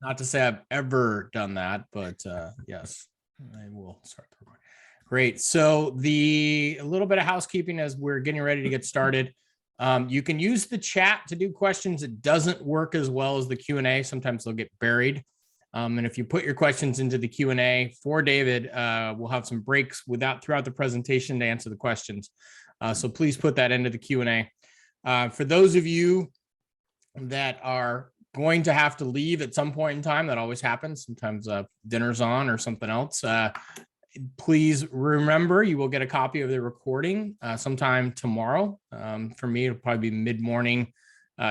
Not to say I've ever done that, but yes, I will start the recording. Great. So a little bit of housekeeping as we're getting ready to get started. You can use the chat to do questions. It doesn't work as well as the Q&A. Sometimes they'll get buried. And if you put your questions into the Q&A for David, we'll have some breaks throughout the presentation to answer the questions. So please put that into the Q&A. For those of you that are going to have to leave at some point in time, that always happens. Sometimes dinner's on or something else. Please remember, you will get a copy of the recording sometime tomorrow. For me, it'll probably be mid-morning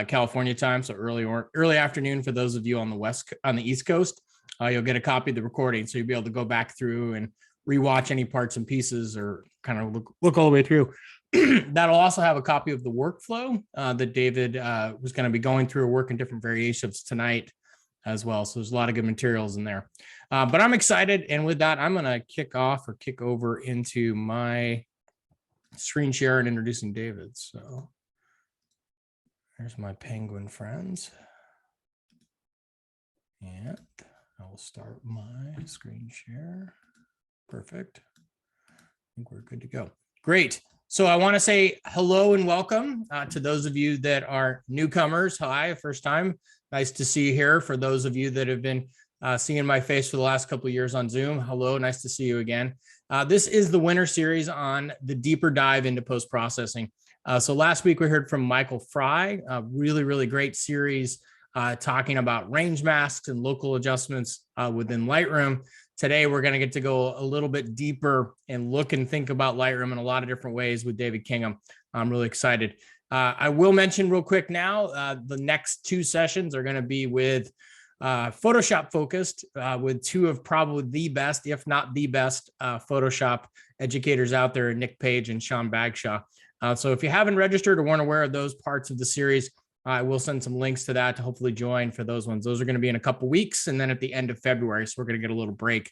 California time, so early afternoon for those of you on the East Coast. You'll get a copy of the recording, so you'll be able to go back through and rewatch any parts and pieces, or kind of look all the way through. That'll also have a copy of the workflow that David was going to be going through, working different variations tonight as well. So there's a lot of good materials in there. But I'm excited. And with that, I'm going to kick over into my screen share and introducing David. So there's my penguin friends. And I will start my screen share. Perfect. I think we're good to go. Great. So I want to say hello and welcome to those of you that are newcomers. Hi, first time. Nice to see you here. For those of you that have been seeing my face for the last couple of years on Zoom, hello, nice to see you again. This is the winter series on the deeper dive into post-processing. So last week we heard from Michael Fry, a really, really great series talking about range masks and local adjustments within Lightroom. Today, we're going to get to go a little bit deeper and look and think about Lightroom in a lot of different ways with David Kingham. I'm really excited. I will mention real quick now, the next two sessions are going to be with Photoshop focused, with two of probably the best, if not the best, Photoshop educators out there, Nick Page and Sean Bagshaw. So if you haven't registered or weren't aware of those parts of the series, I will send some links to that to hopefully join for those ones. Those are going to be in a couple weeks and then at the end of February. So we're going to get a little break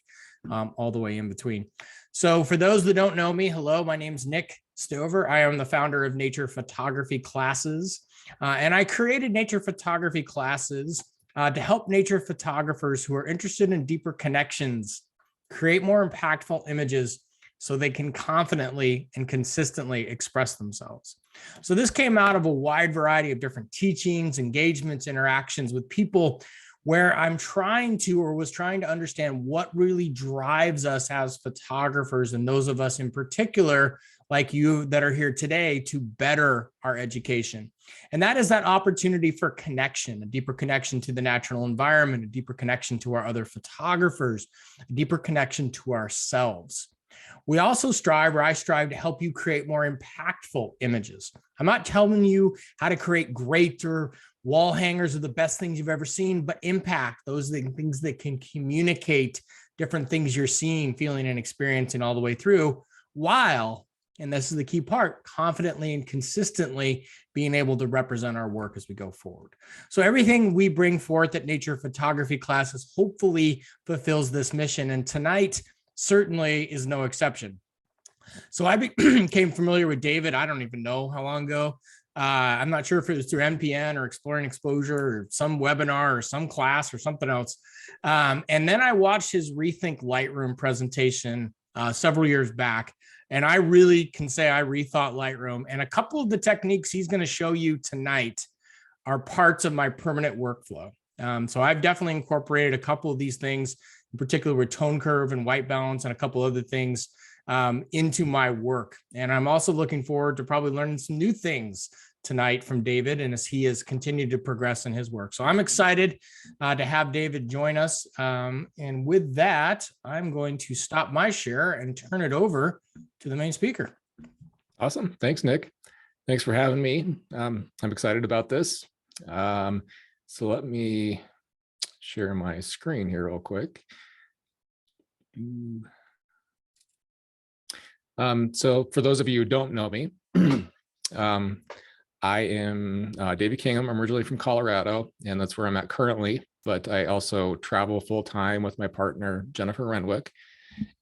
all the way in between. So for those that don't know me, hello, my name's Nick Stover. I am the founder of Nature Photography Classes. And I created Nature Photography Classes to help nature photographers who are interested in deeper connections create more impactful images so they can confidently and consistently express themselves. So this came out of a wide variety of different teachings, engagements, interactions with people where I'm was trying to understand what really drives us as photographers, and those of us in particular, like you that are here today, to better our education. And that is that opportunity for connection, a deeper connection to the natural environment, a deeper connection to our other photographers, a deeper connection to ourselves. We also I strive to help you create more impactful images. I'm not telling you how to create greater wall hangers of the best things you've ever seen, but impact, those are the things that can communicate different things you're seeing, feeling, and experiencing all the way through, while, and this is the key part, confidently and consistently being able to represent our work as we go forward. So everything we bring forth at Nature Photography Classes hopefully fulfills this mission. And tonight certainly is no exception. So I became familiar with David, I don't even know how long ago. I'm not sure if it was through NPN or Exploring Exposure or some webinar or some class or something else. And then I watched his Rethink Lightroom presentation several years back. And I really can say I rethought Lightroom. And a couple of the techniques he's going to show you tonight are parts of my permanent workflow. So I've definitely incorporated a couple of these things, in particular with tone curve and white balance and a couple other things into my work. And I'm also looking forward to probably learning some new things tonight from David, and as he has continued to progress in his work. So I'm excited to have David join us. And with that, I'm going to stop my share and turn it over to the main speaker. Awesome. Thanks, Nick. Thanks for having me. I'm excited about this. So let me share my screen here real quick. So for those of you who don't know me, I am David Kingham. I'm originally from Colorado, and that's where I'm at currently, but I also travel full-time with my partner, Jennifer Renwick.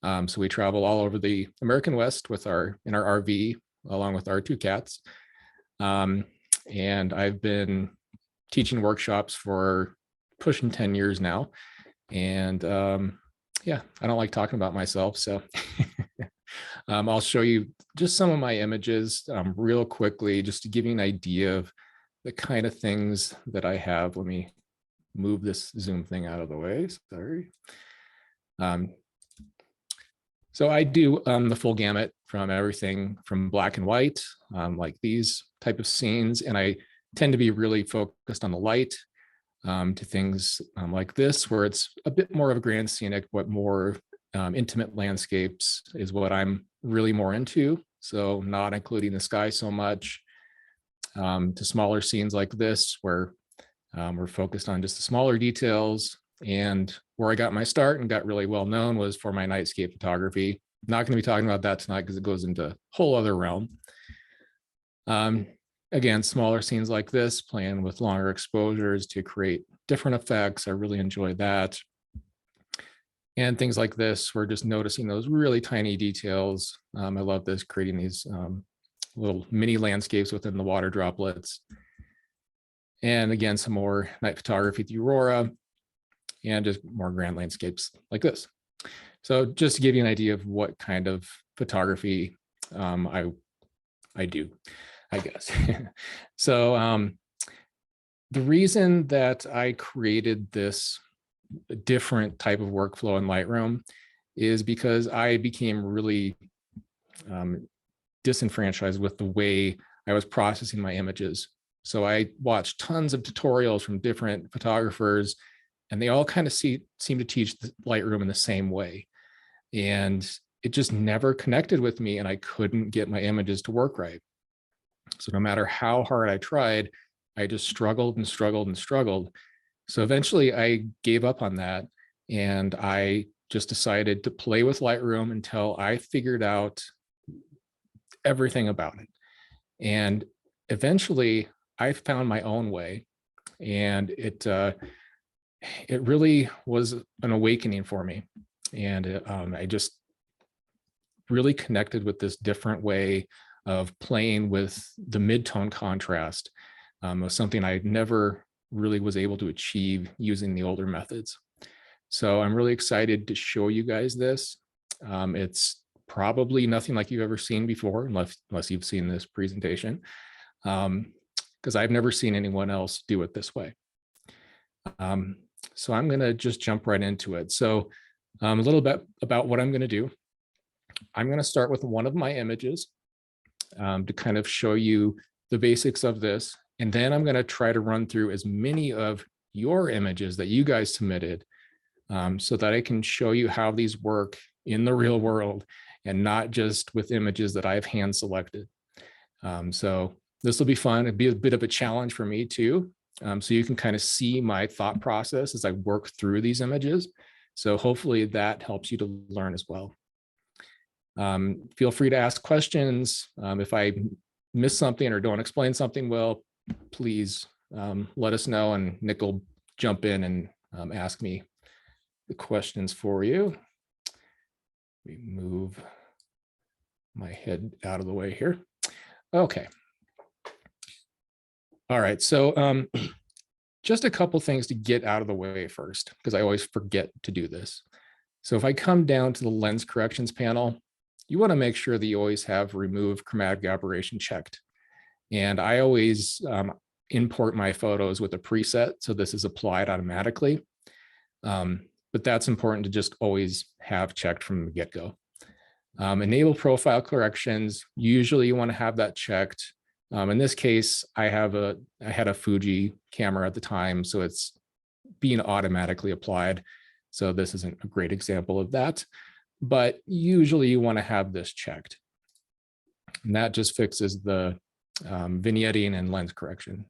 So we travel all over the American West in our RV, along with our two cats. And I've been teaching workshops for pushing 10 years now. And yeah, I don't like talking about myself. So I'll show you just some of my images real quickly, just to give you an idea of the kind of things that I have. Let me move this Zoom thing out of the way. Sorry. So I do the full gamut, from everything from black and white, like these type of scenes. And I tend to be really focused on the light, to things like this, where it's a bit more of a grand scenic, but more intimate landscapes is what I'm really more into. So not including the sky so much, to smaller scenes like this, where we're focused on just the smaller details. And where I got my start and got really well known was for my nightscape photography. Not going to be talking about that tonight because it goes into a whole other realm. Again, smaller scenes like this, playing with longer exposures to create different effects. I really enjoy that. And things like this, we're just noticing those really tiny details. I love this, creating these little mini landscapes within the water droplets. And again, some more night photography with Aurora, and just more grand landscapes like this. So just to give you an idea of what kind of photography I do, I guess. So the reason that I created this different type of workflow in Lightroom is because I became really disenfranchised with the way I was processing my images. So I watched tons of tutorials from different photographers, and they all kind of seem to teach the Lightroom in the same way. And it just never connected with me, and I couldn't get my images to work right. So no matter how hard I tried, I just struggled and struggled and struggled. So eventually I gave up on that, and I just decided to play with Lightroom until I figured out everything about it. And eventually I found my own way, and it really was an awakening for me. And I just really connected with this different way of playing with the mid-tone contrast. Was something I never really was able to achieve using the older methods. So I'm really excited to show you guys this. It's probably nothing like you've ever seen before, unless you've seen this presentation, because I've never seen anyone else do it this way. So I'm going to just jump right into it. So a little bit about what I'm going to do. I'm going to start with one of my images to kind of show you the basics of this. And then I'm going to try to run through as many of your images that you guys submitted, so that I can show you how these work in the real world and not just with images that I've hand selected. So this will be fun. It'll be a bit of a challenge for me too. So you can kind of see my thought process as I work through these images. So hopefully that helps you to learn as well. Feel free to ask questions. If I miss something or don't explain something well, please let us know, and Nick will jump in and ask me the questions for you. Let me move my head out of the way here. Okay. All right, so just a couple things to get out of the way first, because I always forget to do this. So if I come down to the lens corrections panel, you want to make sure that you always have remove chromatic aberration checked. And I always import my photos with a preset, so this is applied automatically. But that's important to just always have checked from the get-go. Enable profile corrections, usually you want to have that checked. In this case, I had a Fuji camera at the time, so it's being automatically applied. So this isn't a great example of that, but usually you want to have this checked. And that just fixes the vignetting and lens correction,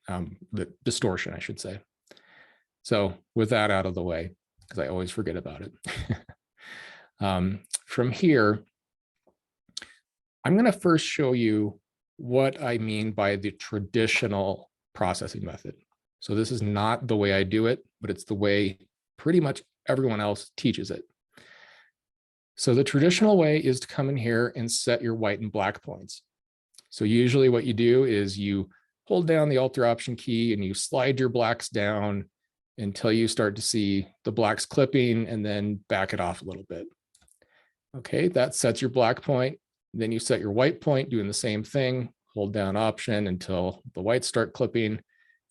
the distortion, I should say. So with that out of the way, because I always forget about it. From here, I'm going to first show you what I mean by the traditional processing method. So this is not the way I do it, but it's the way pretty much everyone else teaches it. So the traditional way is to come in here and set your white and black points. So usually what you do is you hold down the Alt or Option key and you slide your blacks down, until you start to see the blacks clipping, and then back it off a little bit. Okay, that sets your black point. Then you set your white point, doing the same thing. Hold down Option until the whites start clipping,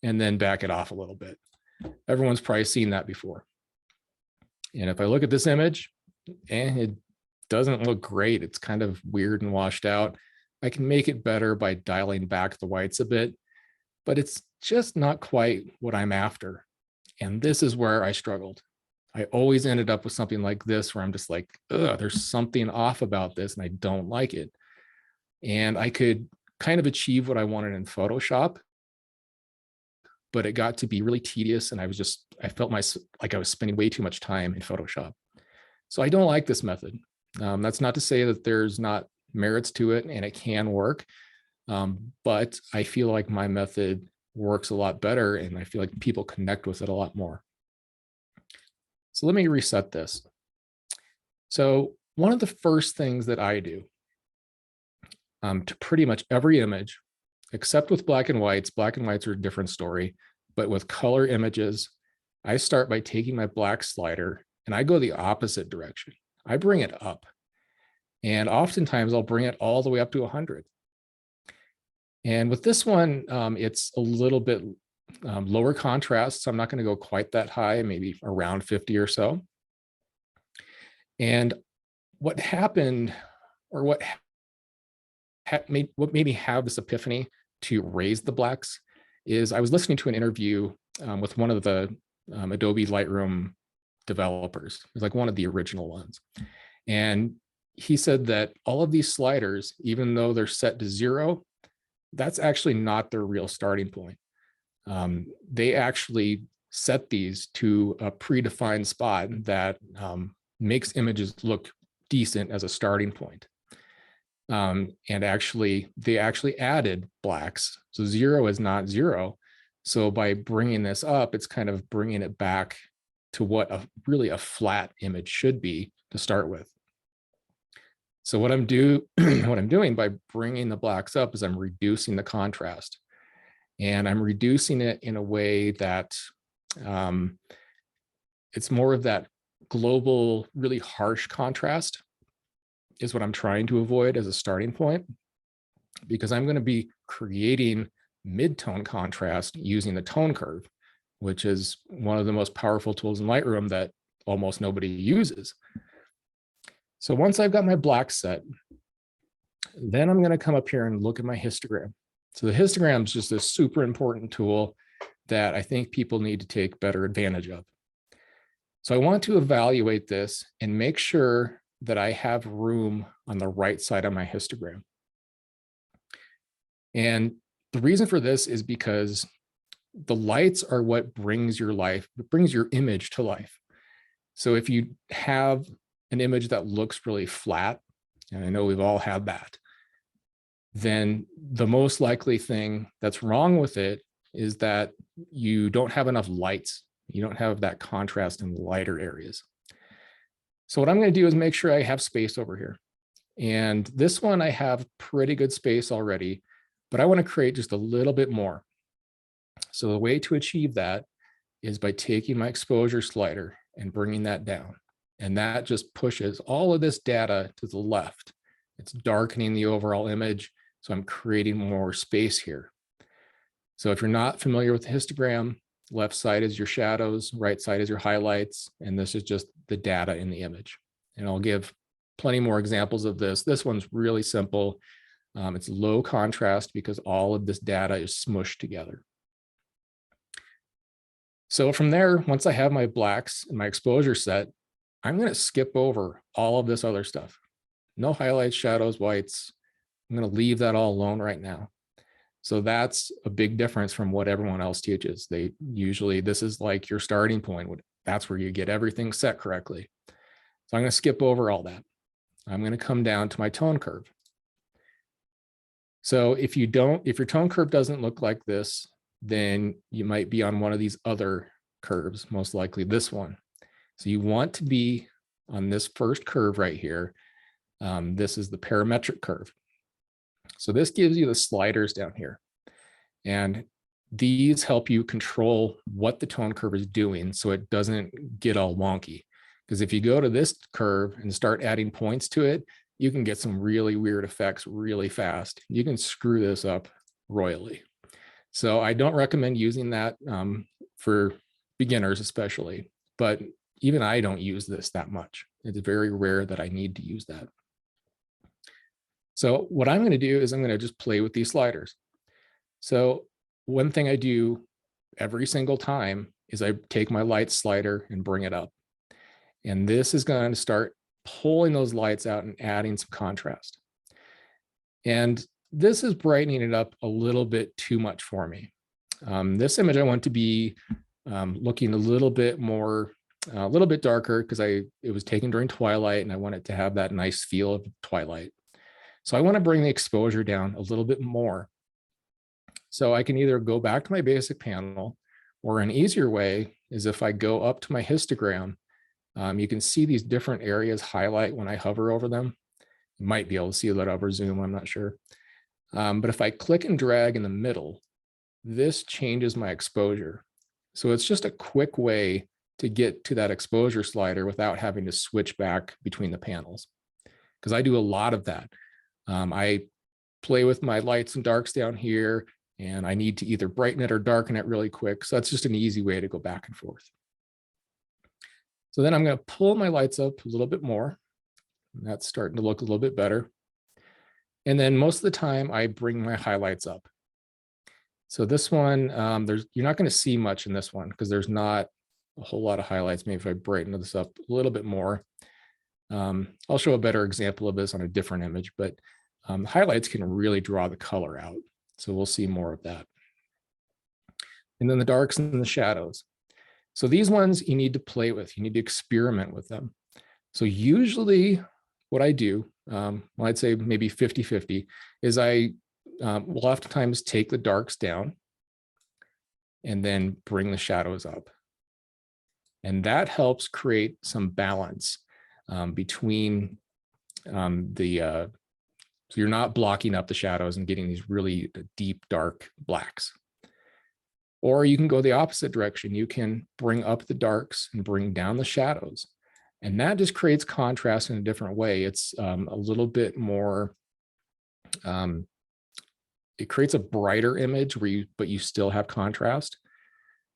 and then back it off a little bit. Everyone's probably seen that before. And if I look at this image, it doesn't look great. It's kind of weird and washed out. I can make it better by dialing back the whites a bit, but it's just not quite what I'm after. And this is where I struggled. I always ended up with something like this where I'm just like, ugh, there's something off about this and I don't like it. And I could kind of achieve what I wanted in Photoshop, but it got to be really tedious, and I felt like I was spending way too much time in Photoshop. So I don't like this method. That's not to say that there's not merits to it and it can work, but I feel like my method works a lot better, and I feel like people connect with it a lot more. So let me reset this. So one of the first things that I do to pretty much every image, except with black and whites are a different story, but with color images, I start by taking my black slider and I go the opposite direction. I bring it up, and oftentimes I'll bring it all the way up to 100. And with this one, it's a little bit lower contrast, so I'm not going to go quite that high, maybe around 50 or so. And what happened, or what made me have this epiphany to raise the blacks, is I was listening to an interview with one of the Adobe Lightroom developers. It was like one of the original ones. And he said that all of these sliders, even though they're set to 0, that's actually not their real starting point. They actually set these to a predefined spot that makes images look decent as a starting point. And they actually added blacks. So 0 is not 0. So by bringing this up, it's kind of bringing it back to what really a flat image should be to start with. So what I'm doing by bringing the blacks up is I'm reducing the contrast, and I'm reducing it in a way that it's more of that global, really harsh contrast is what I'm trying to avoid as a starting point, because I'm going to be creating mid-tone contrast using the tone curve, which is one of the most powerful tools in Lightroom that almost nobody uses. So once I've got my black set, then I'm going to come up here and look at my histogram. So the histogram is just a super important tool that I think people need to take better advantage of. So I want to evaluate this and make sure that I have room on the right side of my histogram. And the reason for this is because the lights are what brings your image to life. So if you have an image that looks really flat, and I know we've all had that, then the most likely thing that's wrong with it is that you don't have enough lights. You don't have that contrast in the lighter areas. So what I'm going to do is make sure I have space over here. And this one, I have pretty good space already, but I want to create just a little bit more. So the way to achieve that is by taking my exposure slider and bringing that down. And that just pushes all of this data to the left. It's darkening the overall image, so I'm creating more space here. So if you're not familiar with the histogram, left side is your shadows, right side is your highlights, and this is just the data in the image. And I'll give plenty more examples of this. This one's really simple. It's low contrast because all of this data is smushed together. So from there, once I have my blacks and my exposure set, I'm going to skip over all of this other stuff. No highlights, shadows, whites. I'm going to leave that all alone right now. So that's a big difference from what everyone else teaches. They usually, this is like your starting point. That's where you get everything set correctly. So I'm going to skip over all that. I'm going to come down to my tone curve. So if your tone curve doesn't look like this, then you might be on one of these other curves, most likely this one. So you want to be on this first curve right here. This is the parametric curve. So this gives you the sliders down here. And these help you control what the tone curve is doing so it doesn't get all wonky. Because if you go to this curve and start adding points to it, you can get some really weird effects really fast. You can screw this up royally. So I don't recommend using that for beginners especially, but even I don't use this that much. It's very rare that I need to use that. So what I'm going to do is I'm going to just play with these sliders. So one thing I do every single time is I take my light slider and bring it up. And this is going to start pulling those lights out and adding some contrast. And this is brightening it up a little bit too much for me. This image I want to be looking a little bit more, a little bit darker because it was taken during twilight and I want it to have that nice feel of twilight. So I want to bring the exposure down a little bit more. So I can either go back to my basic panel, or an easier way is if I go up to my histogram, you can see these different areas highlight when I hover over them. You might be able to see that over Zoom, I'm not sure. But if I click and drag in the middle, this changes my exposure. So it's just a quick way to get to that exposure slider without having to switch back between the panels. Because I do a lot of that. I play with my lights and darks down here, and I need to either brighten it or darken it really quick. So that's just an easy way to go back and forth. So then I'm going to pull my lights up a little bit more. That's starting to look a little bit better. And then most of the time I bring my highlights up. So this one, you're not going to see much in this one because there's not a whole lot of highlights. Maybe if I brighten this up a little bit more. I'll show a better example of this on a different image, but highlights can really draw the color out. So we'll see more of that. And then the darks and the shadows. So these ones you need to play with, you need to experiment with them. So usually what I do, well, I'd say maybe 50-50, is I will oftentimes take the darks down and then bring the shadows up. And that helps create some balance between so you're not blocking up the shadows and getting these really deep, dark blacks. Or you can go the opposite direction. You can bring up the darks and bring down the shadows. And that just creates contrast in a different way. It's a little bit more, it creates a brighter image but you still have contrast,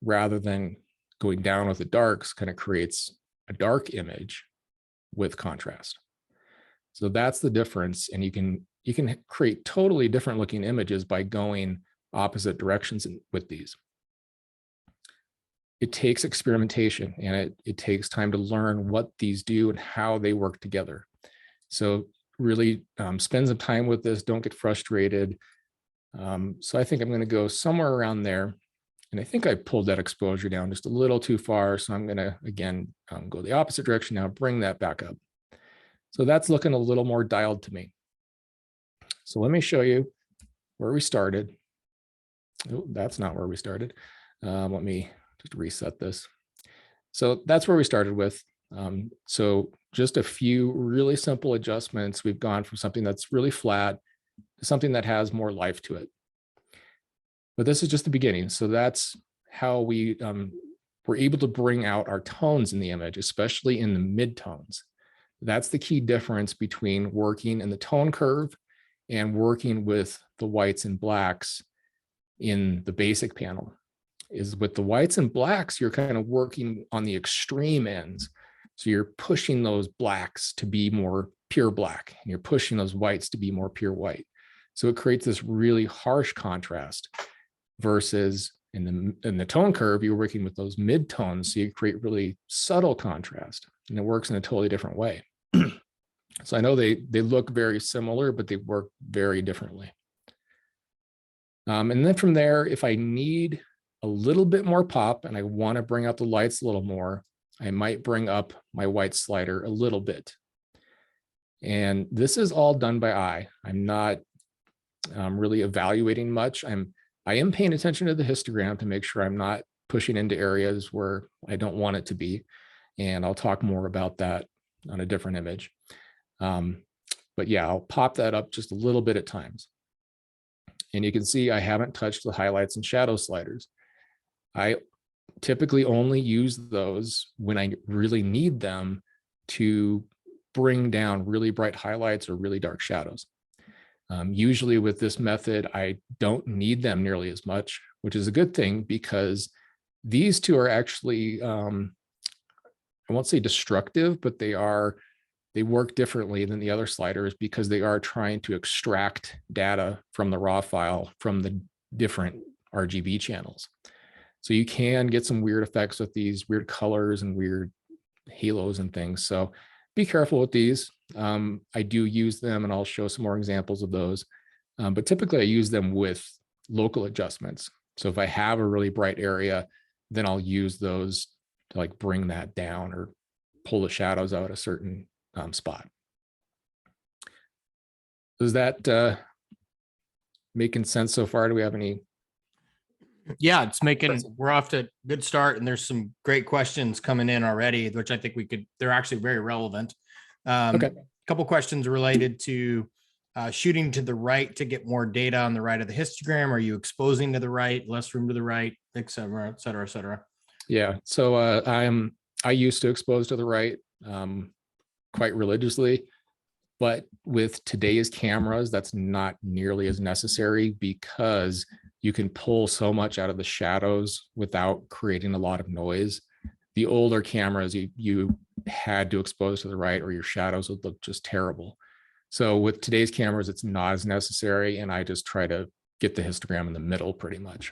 rather than going down with the darks kind of creates a dark image with contrast. So that's the difference. And you can create totally different looking images by going opposite directions with these. It takes experimentation, and it takes time to learn what these do and how they work together. So really spend some time with this. Don't get frustrated. So I think I'm going to go somewhere around there. And I think I pulled that exposure down just a little too far. So I'm going to, again, go the opposite direction now, bring that back up. So that's looking a little more dialed to me. So let me show you where we started. Oh, that's not where we started. Let me just reset this. So that's where we started with. So just a few really simple adjustments. We've gone from something that's really flat to something that has more life to it. But this is just the beginning. So that's how we were able to bring out our tones in the image, especially in the midtones. That's the key difference between working in the tone curve and working with the whites and blacks in the basic panel. Is with the whites and blacks, you're kind of working on the extreme ends. So you're pushing those blacks to be more pure black, and you're pushing those whites to be more pure white. So it creates this really harsh contrast, versus in the tone curve, you're working with those mid-tones. So you create really subtle contrast, and it works in a totally different way. So I know they look very similar, but they work very differently. And then from there, if I need a little bit more pop and I want to bring out the lights a little more, I might bring up my white slider a little bit. And this is all done by eye. I'm not really evaluating much. I am paying attention to the histogram to make sure I'm not pushing into areas where I don't want it to be. And I'll talk more about that on a different image. But yeah, I'll pop that up just a little bit at times. And you can see I haven't touched the highlights and shadow sliders. I typically only use those when I really need them to bring down really bright highlights or really dark shadows. Usually with this method, I don't need them nearly as much, which is a good thing because these two are actually, I won't say destructive, but they work differently than the other sliders because they are trying to extract data from the raw file from the different RGB channels. So you can get some weird effects with these weird colors and weird halos and things. So be careful with these. I do use them, and I'll show some more examples of those. But typically I use them with local adjustments. So if I have a really bright area, then I'll use those to like bring that down or pull the shadows out a certain spot. Is that making sense so far? Do we have any? Yeah, we're off to a good start, and there's some great questions coming in already, which I think they're actually very relevant. Okay. A couple questions related to shooting to the right to get more data on the right of the histogram. Are you exposing to the right, less room to the right, et cetera, et cetera, et cetera? Yeah. So I used to expose to the right quite religiously, but with today's cameras, that's not nearly as necessary because you can pull so much out of the shadows without creating a lot of noise. The older cameras, you had to expose to the right or your shadows would look just terrible. So with today's cameras, it's not as necessary. And I just try to get the histogram in the middle pretty much.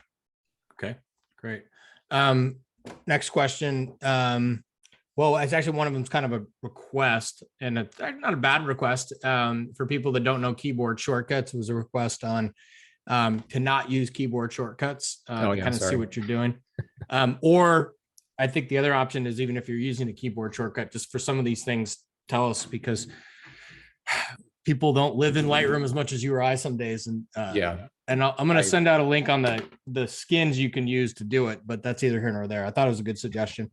Okay, great. Next question. Well, it's actually one of them's kind of a request, and it's not a bad request. For people that don't know keyboard shortcuts, it was a request on to not use keyboard shortcuts to kind of see what you're doing. Or I think the other option is, even if you're using a keyboard shortcut, just for some of these things, tell us, because people don't live in Lightroom as much as you or I some days. And yeah. And I'm going to send out a link on the skins you can use to do it, but that's either here nor there. I thought it was a good suggestion.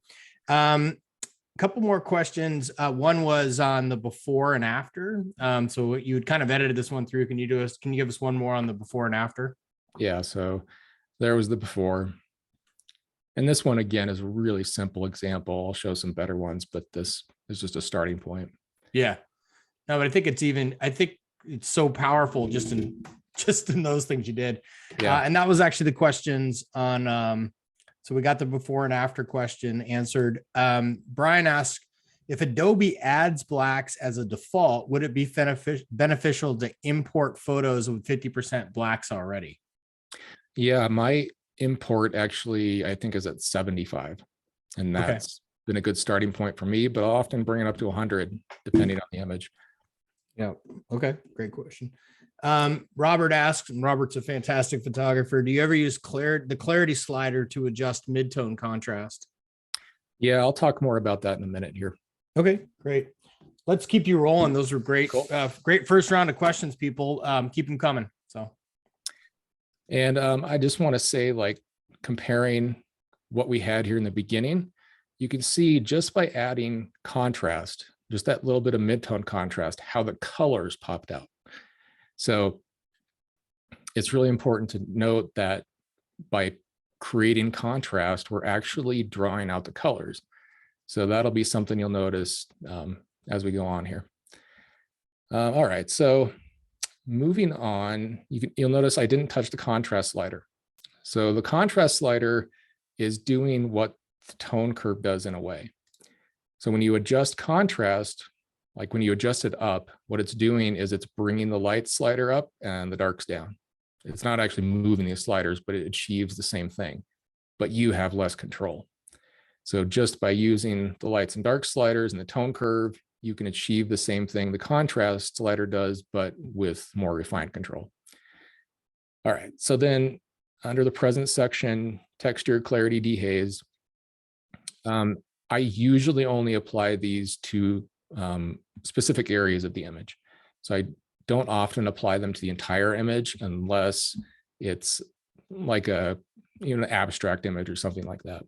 Couple more questions. One was on the before and after. So you had kind of edited this one through. Can you give us one more on the before and after? Yeah. So there was the before. And this one, again, is a really simple example. I'll show some better ones, but this is just a starting point. Yeah. No, but I think it's so powerful just in those things you did. Yeah. And that was actually the questions on, so we got the before and after question answered. Brian asked, if Adobe adds blacks as a default, would it be beneficial to import photos with 50% blacks already? Yeah, my import actually, I think, is at 75. And that's been a good starting point for me, but I'll often bring it up to 100 depending on the image. Yeah. Okay. Great question. Robert asks, and Robert's a fantastic photographer, do you ever use the clarity slider to adjust mid-tone contrast? Yeah, I'll talk more about that in a minute here. Okay, great. Let's keep you rolling. Those were great. Cool. Great first round of questions, people. Keep them coming. So, and I just want to say, like, comparing what we had here in the beginning, you can see just by adding contrast, just that little bit of mid-tone contrast, how the colors popped out. So it's really important to note that by creating contrast, we're actually drawing out the colors. So that'll be something you'll notice as we go on here. All right, so moving on, you'll notice I didn't touch the contrast slider. So the contrast slider is doing what the tone curve does in a way. So when you adjust contrast, like when you adjust it up, what it's doing is it's bringing the light slider up and the darks down. It's not actually moving the sliders, but it achieves the same thing, but you have less control. So just by using the lights and dark sliders and the tone curve, you can achieve the same thing the contrast slider does, but with more refined control. All right, so then under the present section, texture, clarity, dehaze, I usually only apply these to specific areas of the image. So I don't often apply them to the entire image unless it's like an abstract image or something like that.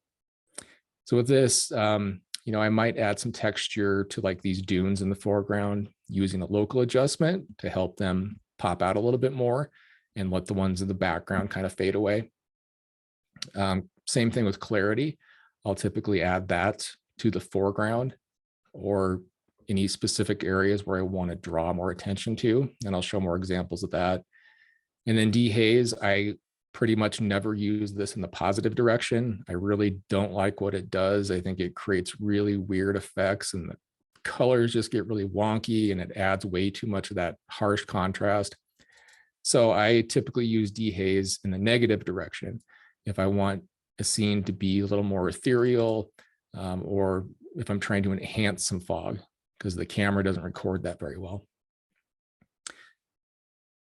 So with this, I might add some texture to like these dunes in the foreground using a local adjustment to help them pop out a little bit more. and let the ones in the background kind of fade away. Same thing with clarity. I'll typically add that to the foreground or any specific areas where I want to draw more attention to, and I'll show more examples of that. And then dehaze, I pretty much never use this in the positive direction. I really don't like what it does. I think it creates really weird effects and the colors just get really wonky and it adds way too much of that harsh contrast. So I typically use dehaze in the negative direction if I want a scene to be a little more ethereal, or if I'm trying to enhance some fog, because the camera doesn't record that very well.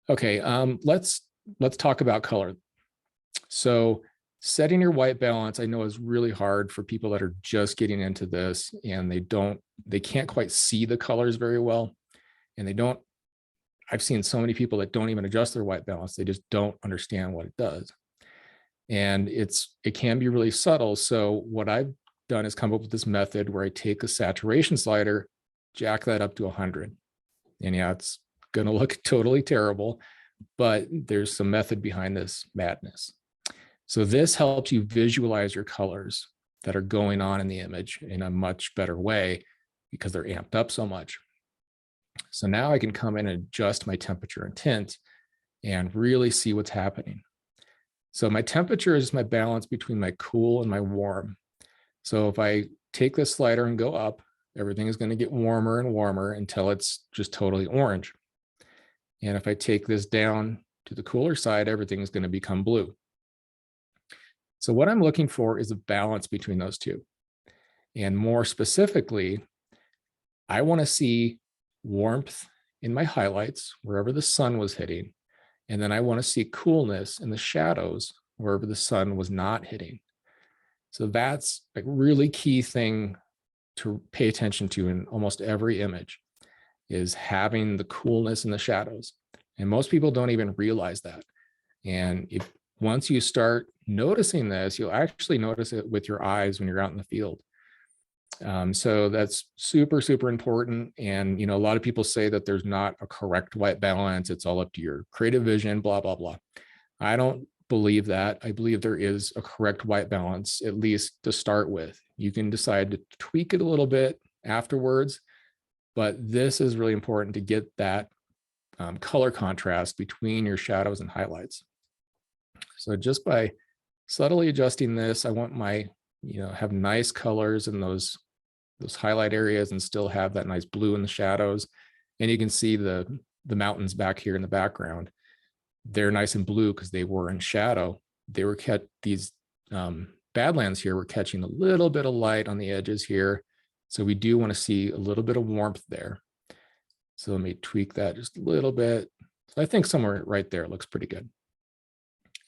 Okay, let's talk about color. So setting your white balance, I know, is really hard for people that are just getting into this and they can't quite see the colors very well. And I've seen so many people that don't even adjust their white balance. They just don't understand what it does. And it can be really subtle. So what I've done is come up with this method where I take a saturation slider, jack that up to 100. And yeah, it's going to look totally terrible, but there's some method behind this madness. So this helps you visualize your colors that are going on in the image in a much better way because they're amped up so much. So now I can come in and adjust my temperature and tint and really see what's happening. So my temperature is my balance between my cool and my warm. So if I take this slider and go up, everything is going to get warmer and warmer until it's just totally orange. And if I take this down to the cooler side, everything is going to become blue. So what I'm looking for is a balance between those two. And more specifically, I want to see warmth in my highlights, wherever the sun was hitting. And then I want to see coolness in the shadows, wherever the sun was not hitting. So that's a really key thing to pay attention to in almost every image, is having the coolness in the shadows. And most people don't even realize that. And once you start noticing this, you'll actually notice it with your eyes when you're out in the field. So that's super, super important. And, a lot of people say that there's not a correct white balance. It's all up to your creative vision, blah, blah, blah. I don't believe that. I believe there is a correct white balance, at least to start with. You can decide to tweak it a little bit afterwards, but this is really important to get that color contrast between your shadows and highlights. So just by subtly adjusting this, I want my, have nice colors in those highlight areas and still have that nice blue in the shadows. And you can see the mountains back here in the background. They're nice and blue because they were in shadow. They were these badlands here were catching a little bit of light on the edges here. So we do want to see a little bit of warmth there. So let me tweak that just a little bit. So I think somewhere right there looks pretty good.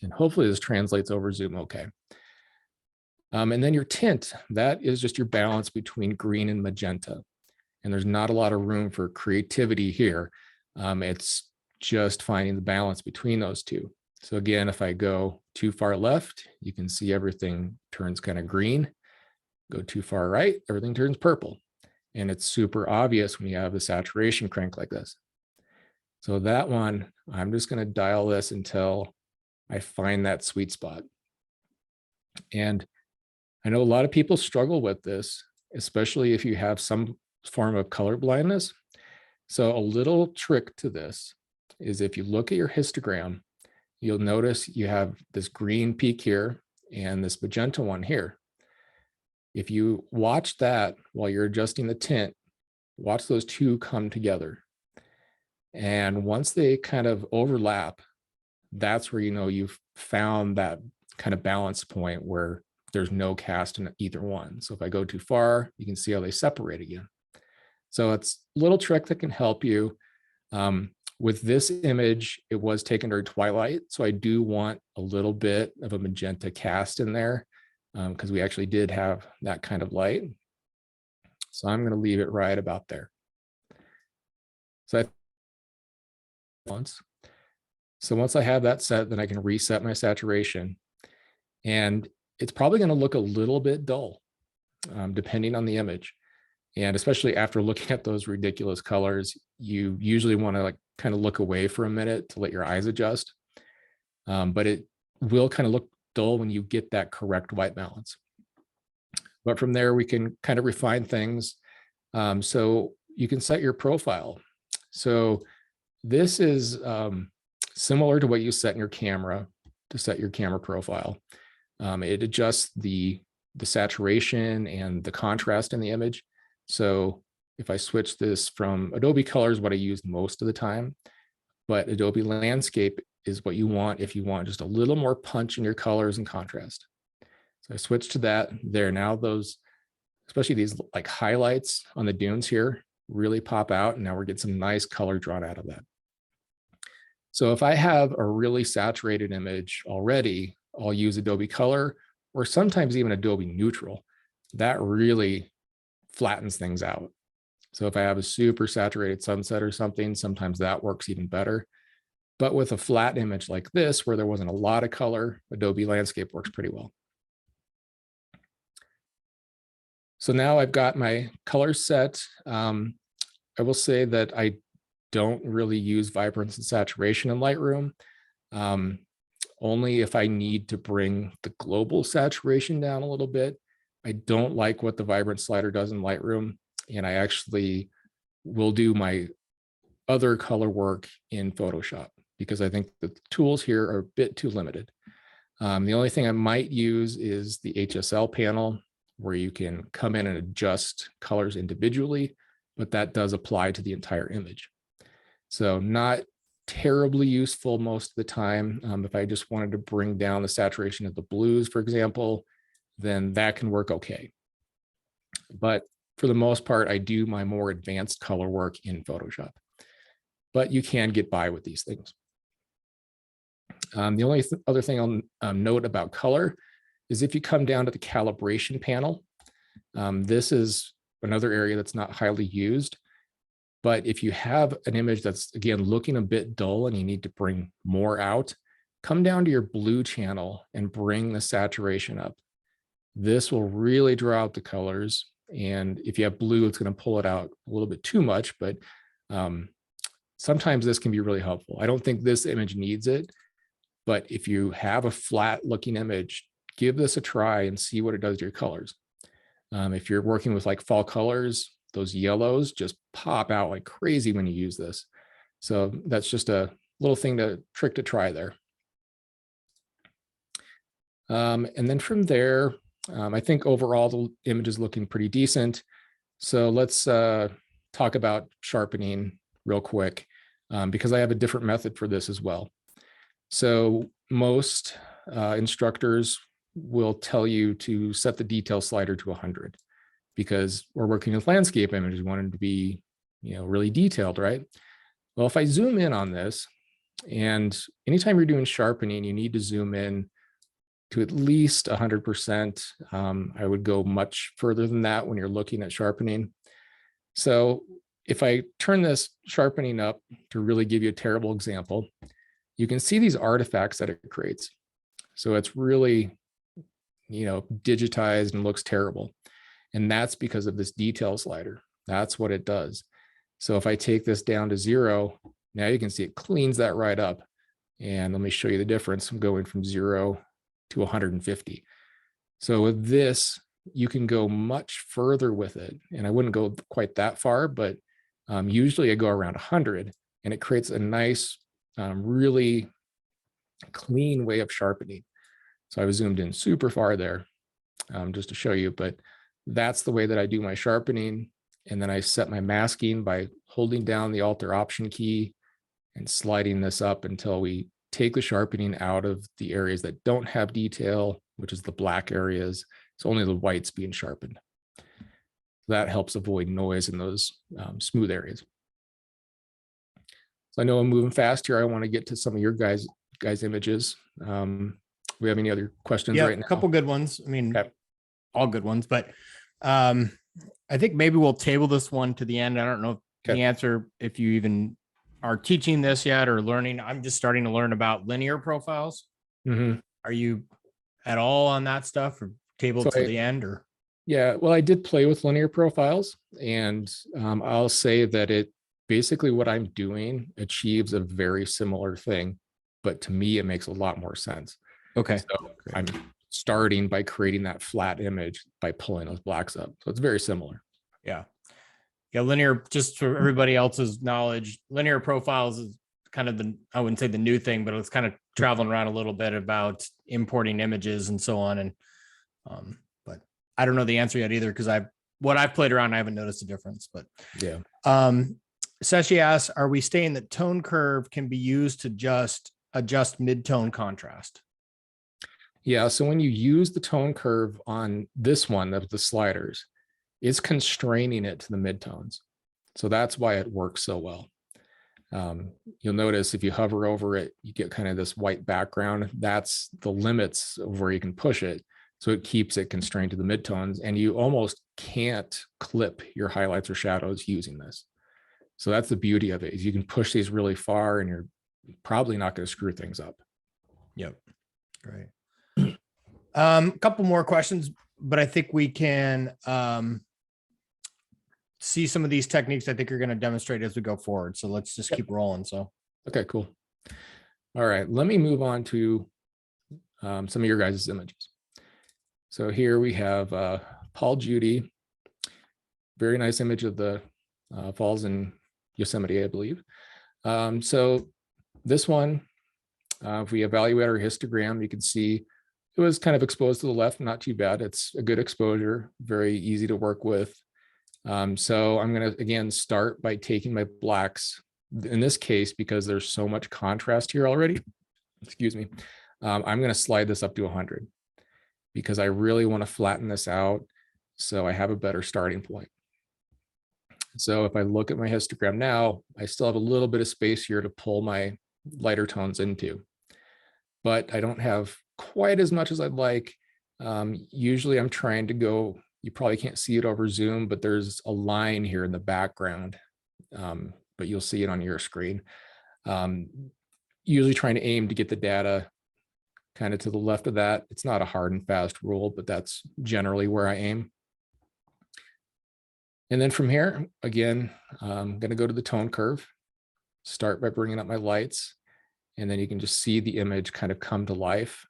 And hopefully this translates over Zoom okay. And then your tint, that is just your balance between green and magenta. And there's not a lot of room for creativity here. It's just finding the balance between those two. So again, if I go too far left, you can see everything turns kind of green. Go too far right, everything turns purple. And it's super obvious when you have the saturation crank like this. So that one, I'm just going to dial this until I find that sweet spot. And I know a lot of people struggle with this, especially if you have some form of color blindness. So a little trick to this is if you look at your histogram, you'll notice you have this green peak here and this magenta one here. If you watch that while you're adjusting the tint, watch those two come together. And once they kind of overlap, that's where you've found that kind of balance point where there's no cast in either one. So if I go too far, you can see how they separate again. So it's a little trick that can help you. With this image, it was taken during twilight. So I do want a little bit of a magenta cast in there because we actually did have that kind of light. So I'm going to leave it right about there. So once I have that set, then I can reset my saturation. And it's probably going to look a little bit dull, depending on the image. And especially after looking at those ridiculous colors, you usually want to kind of look away for a minute to let your eyes adjust. but it will kind of look dull when you get that correct white balance. But from there, we can kind of refine things. So you can set your profile. So this is similar to what you set in your camera to set your camera profile. It adjusts the saturation and the contrast in the image. So if I switch this from Adobe Color is what I use most of the time, but Adobe Landscape is what you want if you want just a little more punch in your colors and contrast. So I switch to that there. Now those, especially these like highlights on the dunes here, really pop out. And now we're getting some nice color drawn out of that. So if I have a really saturated image already, I'll use Adobe Color or sometimes even Adobe Neutral. That really flattens things out. So if I have a super saturated sunset or something, sometimes that works even better. But with a flat image like this, where there wasn't a lot of color, Adobe Landscape works pretty well. So now I've got my colors set. I will say that I don't really use vibrance and saturation in Lightroom. Only if I need to bring the global saturation down a little bit. I don't like what the vibrance slider does in Lightroom, and I actually will do my other color work in Photoshop because I think the tools here are a bit too limited. The only thing I might use is the HSL panel where you can come in and adjust colors individually, but that does apply to the entire image. So not terribly useful most of the time. If I just wanted to bring down the saturation of the blues, for example, then that can work okay. But for the most part, I do my more advanced color work in Photoshop. But you can get by with these things. The only other thing I'll note about color is if you come down to the calibration panel, this is another area that's not highly used. But if you have an image that's, again, looking a bit dull and you need to bring more out, come down to your blue channel and bring the saturation up. This will really draw out the colors. And if you have blue, it's going to pull it out a little bit too much, but sometimes this can be really helpful. I don't think this image needs it, but if you have a flat looking image, give this a try and see what it does to your colors. If you're working with like fall colors, those yellows just pop out like crazy when you use this. So that's just a little trick to try there. And then from there, I think overall the image is looking pretty decent. So let's talk about sharpening real quick because I have a different method for this as well. So most instructors will tell you to set the detail slider to 100 because we're working with landscape images. We want them to be, really detailed, right? Well, if I zoom in on this, and anytime you're doing sharpening, you need to zoom in to at least 100%. I would go much further than that when you're looking at sharpening. So if I turn this sharpening up to really give you a terrible example, you can see these artifacts that it creates. So it's really, digitized and looks terrible. And that's because of this detail slider. That's what it does. So if I take this down to 0, now you can see it cleans that right up. And let me show you the difference. I'm going from 0 to 150. So with this, you can go much further with it. And I wouldn't go quite that far, but usually I go around 100 and it creates a nice, really clean way of sharpening. So I was zoomed in super far there just to show you, but that's the way that I do my sharpening. And then I set my masking by holding down the Alt or Option key and sliding this up until we take the sharpening out of the areas that don't have detail, which is the black areas. So only the white's being sharpened. That helps avoid noise in those smooth areas. So I know I'm moving fast here. I want to get to some of your guys' images. We have any other questions right now? A couple good ones. I mean, okay. All good ones, but I think maybe we'll table this one to the end. I don't know the answer if you even are teaching this yet or learning. I'm just starting to learn about linear profiles. Mm-hmm. Are you at all on that stuff or tabled to the end or? Yeah, well, I did play with linear profiles and I'll say that it basically what I'm doing achieves a very similar thing, but to me, it makes a lot more sense. Okay. So I'm starting by creating that flat image by pulling those blacks up. So it's very similar. Yeah. Yeah. Linear, just for everybody else's knowledge, linear profiles is kind of I wouldn't say the new thing, but it's kind of traveling around a little bit about importing images and so on. And, but I don't know the answer yet either, because what I've played around, I haven't noticed a difference, but yeah. Seshi asks, are we saying that tone curve can be used to just adjust mid-tone contrast? Yeah. So when you use the tone curve on this one of the sliders, it's constraining it to the midtones. So that's why it works so well. You'll notice if you hover over it, you get kind of this white background. That's the limits of where you can push it. So it keeps it constrained to the midtones, and you almost can't clip your highlights or shadows using this. So that's the beauty of it, is you can push these really far and you're probably not going to screw things up. Yep. Great. A couple more questions, but I think we can see some of these techniques I think you're going to demonstrate as we go forward. So let's just keep rolling. So, okay, cool. All right, let me move on to some of your guys' images. So here we have Paul Judy, very nice image of the falls in Yosemite, I believe. So this one, if we evaluate our histogram, you can see it was kind of exposed to the left, not too bad. It's a good exposure, very easy to work with. So I'm going to, again, start by taking my blacks. In this case, because there's so much contrast here already, excuse me, I'm going to slide this up to 100 because I really want to flatten this out so I have a better starting point. So if I look at my histogram now, I still have a little bit of space here to pull my lighter tones into, but I don't have quite as much as I'd like. Usually I'm trying to go, you probably can't see it over Zoom, but there's a line here in the background, but you'll see it on your screen. Usually trying to aim to get the data kind of to the left of that. It's not a hard and fast rule, but that's generally where I aim. And then from here, again, I'm going to go to the tone curve, start by bringing up my lights, and then you can just see the image kind of come to life.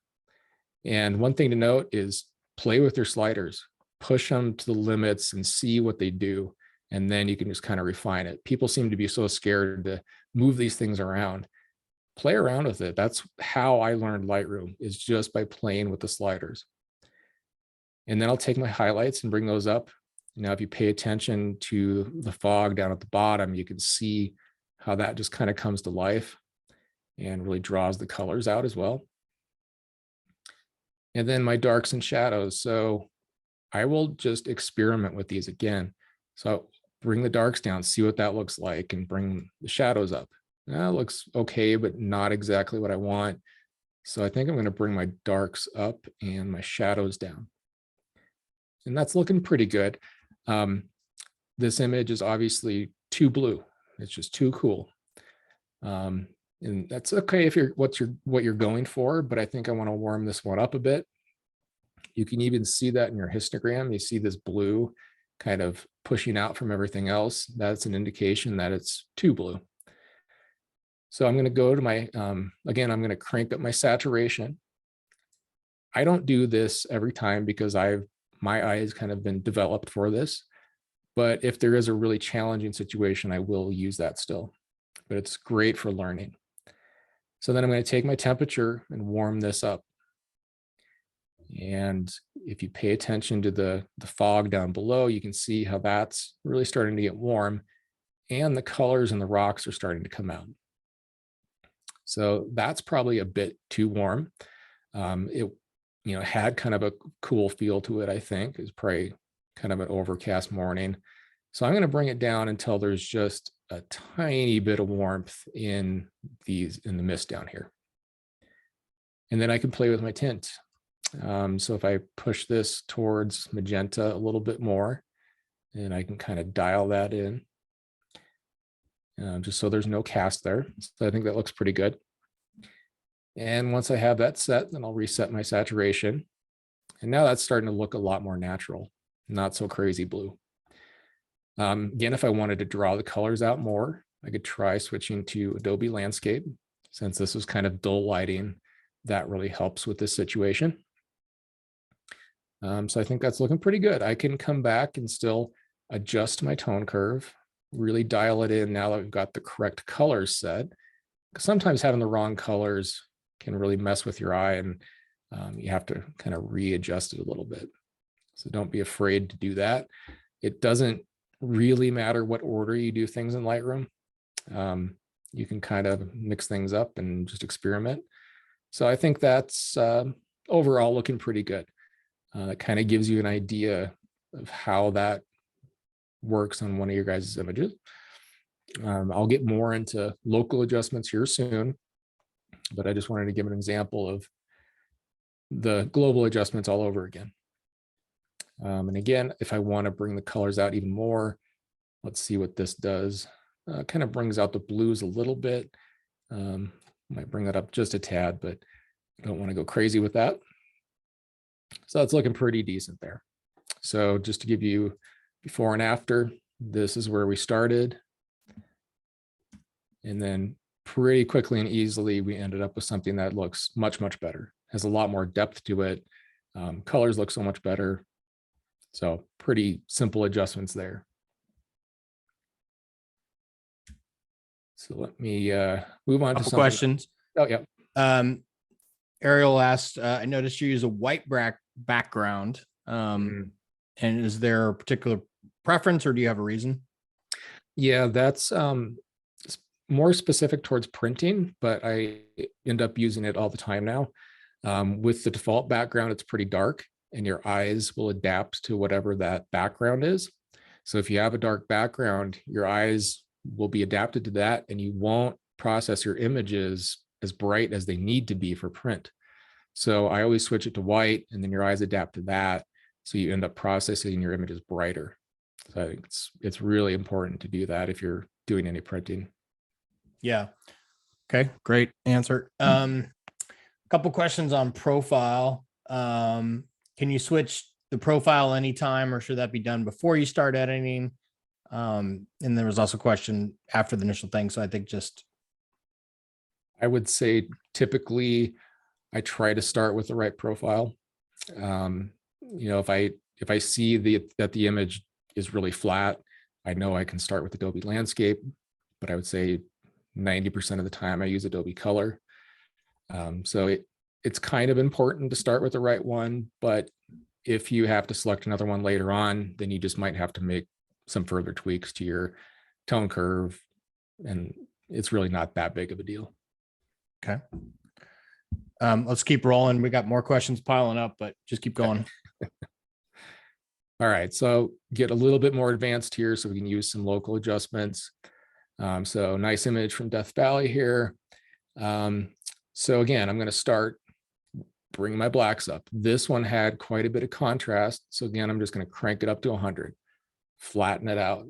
And one thing to note is play with your sliders, push them to the limits and see what they do. And then you can just kind of refine it. People seem to be so scared to move these things around. Play around with it. That's how I learned Lightroom, is just by playing with the sliders. And then I'll take my highlights and bring those up. Now, if you pay attention to the fog down at the bottom, you can see how that just kind of comes to life and really draws the colors out as well. And then my darks and shadows. So I will just experiment with these again. So I'll bring the darks down, see what that looks like, and bring the shadows up. That looks okay, but not exactly what I want. So I think I'm going to bring my darks up and my shadows down. And that's looking pretty good. This image is obviously too blue. It's just too cool. And that's okay if what you're going for, but I think I want to warm this one up a bit. You can even see that in your histogram. You see this blue kind of pushing out from everything else. That's an indication that it's too blue. So I'm going to go to my, again, I'm going to crank up my saturation. I don't do this every time because my eye has kind of been developed for this. But if there is a really challenging situation, I will use that still. But it's great for learning. So then I'm going to take my temperature and warm this up. And if you pay attention to the fog down below, you can see how that's really starting to get warm, and the colors and the rocks are starting to come out. So that's probably a bit too warm. It had kind of a cool feel to it, I think. It's probably kind of an overcast morning. So I'm going to bring it down until there's just a tiny bit of warmth in the mist down here. And then I can play with my tint. So if I push this towards magenta a little bit more, and I can kind of dial that in, just so there's no cast there. So I think that looks pretty good. And once I have that set, then I'll reset my saturation. And now that's starting to look a lot more natural, not so crazy blue. Again, if I wanted to draw the colors out more, I could try switching to Adobe Landscape. since this was kind of dull lighting, that really helps with this situation. So I think that's looking pretty good. I can come back and still adjust my tone curve, really dial it in now that we've got the correct colors set. Sometimes having the wrong colors can really mess with your eye, and you have to kind of readjust it a little bit. So don't be afraid to do that. It doesn't really matter what order you do things in Lightroom. You can kind of mix things up and just experiment. So I think that's overall looking pretty good. It kind of gives you an idea of how that works on one of your guys' images. I'll get more into local adjustments here soon, but I just wanted to give an example of the global adjustments all over again. And again, if I want to bring the colors out even more, let's see what this does. Kind of brings out the blues a little bit. Might bring that up just a tad, but I don't want to go crazy with that. So it's looking pretty decent there. So just to give you before and after, this is where we started. And then pretty quickly and easily, we ended up with something that looks much, much better. Has a lot more depth to it. Colors look so much better. So pretty simple adjustments there. So let me move on to some questions. Oh, yeah. Ariel asked, I noticed you use a white background. And is there a particular preference or do you have a reason? Yeah, that's more specific towards printing, but I end up using it all the time now. With the default background, it's pretty dark and your eyes will adapt to whatever that background is. So if you have a dark background, your eyes will be adapted to that and you won't process your images as bright as they need to be for print. So I always switch it to white and then your eyes adapt to that. So you end up processing your images brighter. So I think it's really important to do that if you're doing any printing. Yeah. Okay. Great answer. Couple questions on profile. Can you switch the profile anytime or should that be done before you start editing? And there was also a question after the initial thing. So I think I would say typically I try to start with the right profile. If I see that the image is really flat, I know I can start with Adobe Landscape, but I would say 90% of the time I use Adobe Color. So it's kind of important to start with the right one, but if you have to select another one later on, then you just might have to make some further tweaks to your tone curve, and it's really not that big of a deal. Okay. Let's keep rolling. We got more questions piling up, but just keep going. All right, so get a little bit more advanced here so we can use some local adjustments. So nice image from Death Valley here. So again, I'm going to start bringing my blacks up. This one had quite a bit of contrast. So again, I'm just going to crank it up to 100, flatten it out.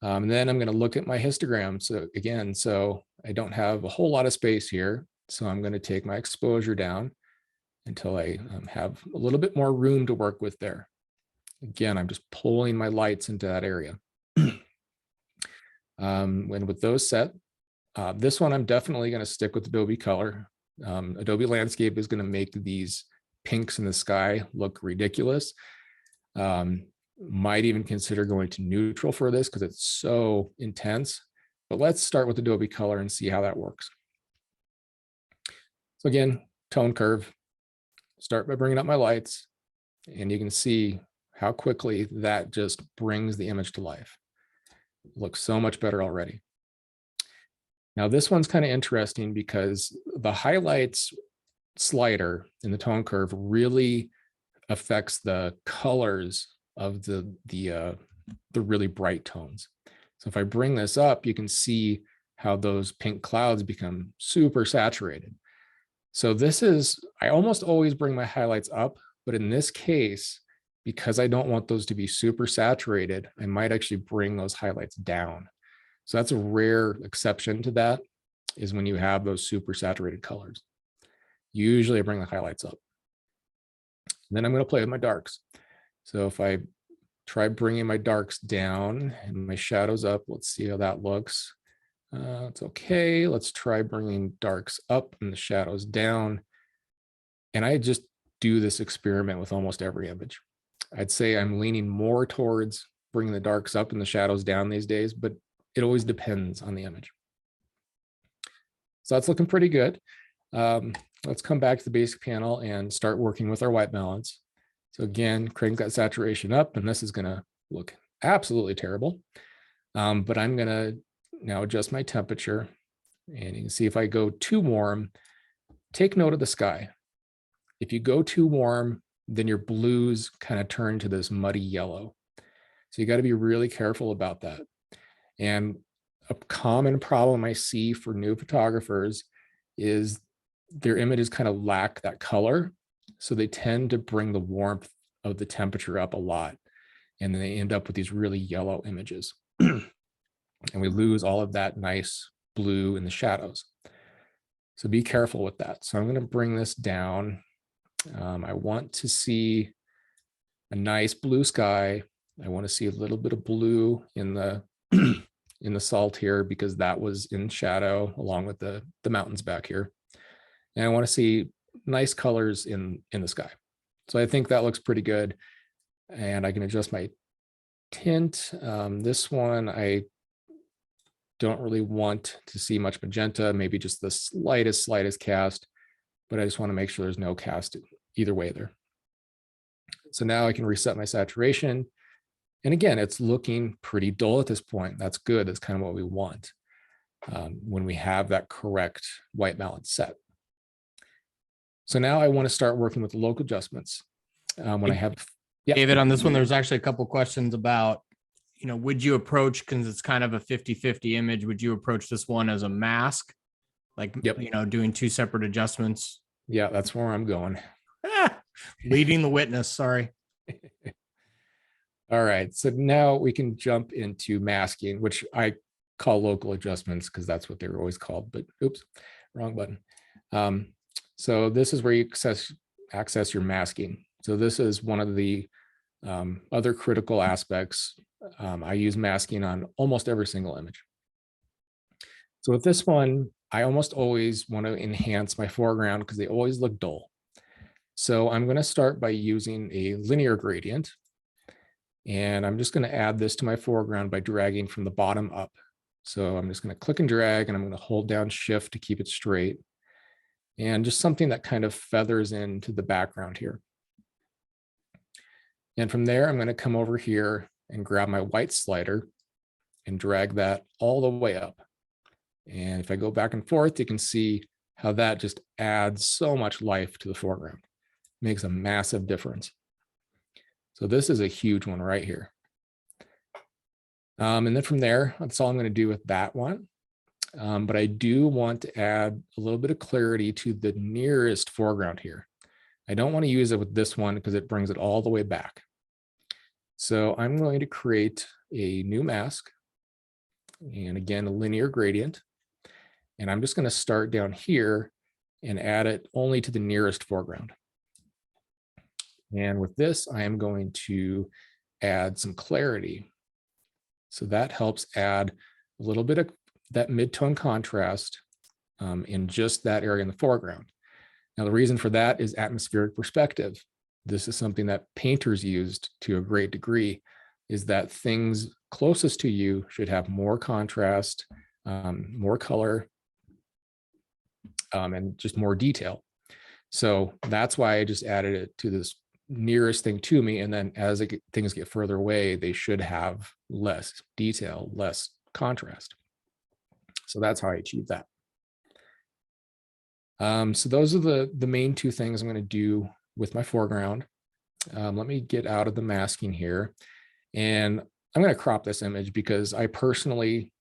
And then I'm going to look at my histogram. So again, so I don't have a whole lot of space here. So I'm going to take my exposure down until I have a little bit more room to work with there. Again, I'm just pulling my lights into that area. When with those set, this one I'm definitely going to stick with Adobe Color. Adobe Landscape is going to make these pinks in the sky look ridiculous. Might even consider going to neutral for this because it's so intense. But let's start with Adobe Color and see how that works. So again, tone curve. Start by bringing up my lights, and you can see how quickly that just brings the image to life. It looks so much better already. Now this one's kind of interesting because the highlights slider in the tone curve really affects the colors of the really bright tones. So if I bring this up, you can see how those pink clouds become super saturated. So this is, I almost always bring my highlights up, but in this case, because I don't want those to be super saturated, I might actually bring those highlights down. So that's a rare exception to that, is when you have those super saturated colors. Usually I bring the highlights up. And then I'm going to play with my darks. So if I try bringing my darks down and my shadows up, let's see how that looks. It's okay. Let's try bringing darks up and the shadows down. And I just do this experiment with almost every image. I'd say I'm leaning more towards bringing the darks up and the shadows down these days, but it always depends on the image. So that's looking pretty good. Let's come back to the basic panel and start working with our white balance. So again, crank that saturation up, and this is going to look absolutely terrible. But I'm going to now adjust my temperature, and you can see if I go too warm, take note of the sky. If you go too warm, then your blues kind of turn to this muddy yellow. So you got to be really careful about that. And a common problem I see for new photographers is their images kind of lack that color. So they tend to bring the warmth of the temperature up a lot. And then they end up with these really yellow images. And we lose all of that nice blue in the shadows. So be careful with that. So I'm going to bring this down. I want to see a nice blue sky. I want to see a little bit of blue in the in the salt here, because that was in shadow along with the mountains back here. And I want to see nice colors in the sky. So I think that looks pretty good. And I can adjust my tint. This one, I don't really want to see much magenta, maybe just the slightest cast, but I just want to make sure there's no cast either way there. So now I can reset my saturation. And again, it's looking pretty dull at this point. That's good. That's kind of what we want when we have that correct white balance set. So now I want to start working with the local adjustments. When I have, David, on this one, there's actually a couple questions about, would you approach, because it's kind of a 50-50 image, would you approach this one as a mask? Like, doing two separate adjustments? Yeah, that's where I'm going. Leading the witness, sorry. All right, so now we can jump into masking, which I call local adjustments because that's what they were always called, but oops, wrong button. So this is where you access your masking. So this is one of the other critical aspects. I use masking on almost every single image. So with this one, I almost always want to enhance my foreground because they always look dull. So I'm going to start by using a linear gradient. And I'm just going to add this to my foreground by dragging from the bottom up. So I'm just going to click and drag, and I'm going to hold down Shift to keep it straight. And just something that kind of feathers into the background here. And from there, I'm going to come over here and grab my white slider and drag that all the way up. And if I go back and forth, you can see how that just adds so much life to the foreground. Makes a massive difference. So this is a huge one right here. And then from there, that's all I'm going to do with that one. But I do want to add a little bit of clarity to the nearest foreground here. I don't want to use it with this one because it brings it all the way back. So I'm going to create a new mask. And again, a linear gradient. And I'm just going to start down here and add it only to the nearest foreground. And with this, I am going to add some clarity. So that helps add a little bit of that mid-tone contrast in just that area in the foreground. Now, the reason for that is atmospheric perspective. This is something that painters used to a great degree, is that things closest to you should have more contrast, more color, and just more detail. So that's why I just added it to this nearest thing to me. And then as things get further away, they should have less detail, less contrast. So that's how I achieve that. So those are the main two things I'm going to do with my foreground. Let me get out of the masking here. And I'm going to crop this image because I personally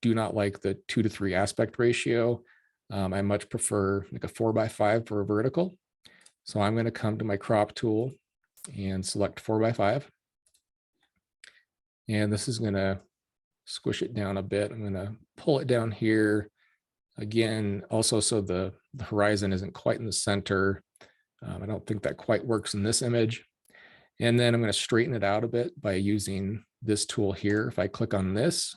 do not like the 2:3 aspect ratio. I much prefer like a 4:5 for a vertical. So I'm going to come to my crop tool and select 4:5. And this is going to squish it down a bit. I'm going to pull it down here again, also so the horizon isn't quite in the center. I don't think that quite works in this image. And then I'm going to straighten it out a bit by using this tool here. If I click on this,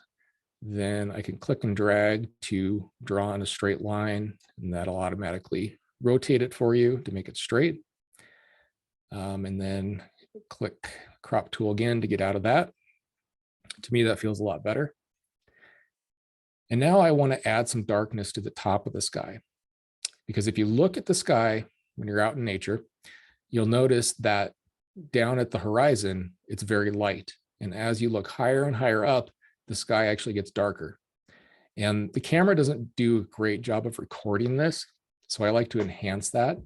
then I can click and drag to draw in a straight line, and that'll automatically rotate it for you to make it straight. And then click crop tool again to get out of that. To me, that feels a lot better. And now I want to add some darkness to the top of the sky, because if you look at the sky when you're out in nature, you'll notice that down at the horizon, it's very light. And as you look higher and higher up, the sky actually gets darker. And the camera doesn't do a great job of recording this, so I like to enhance that.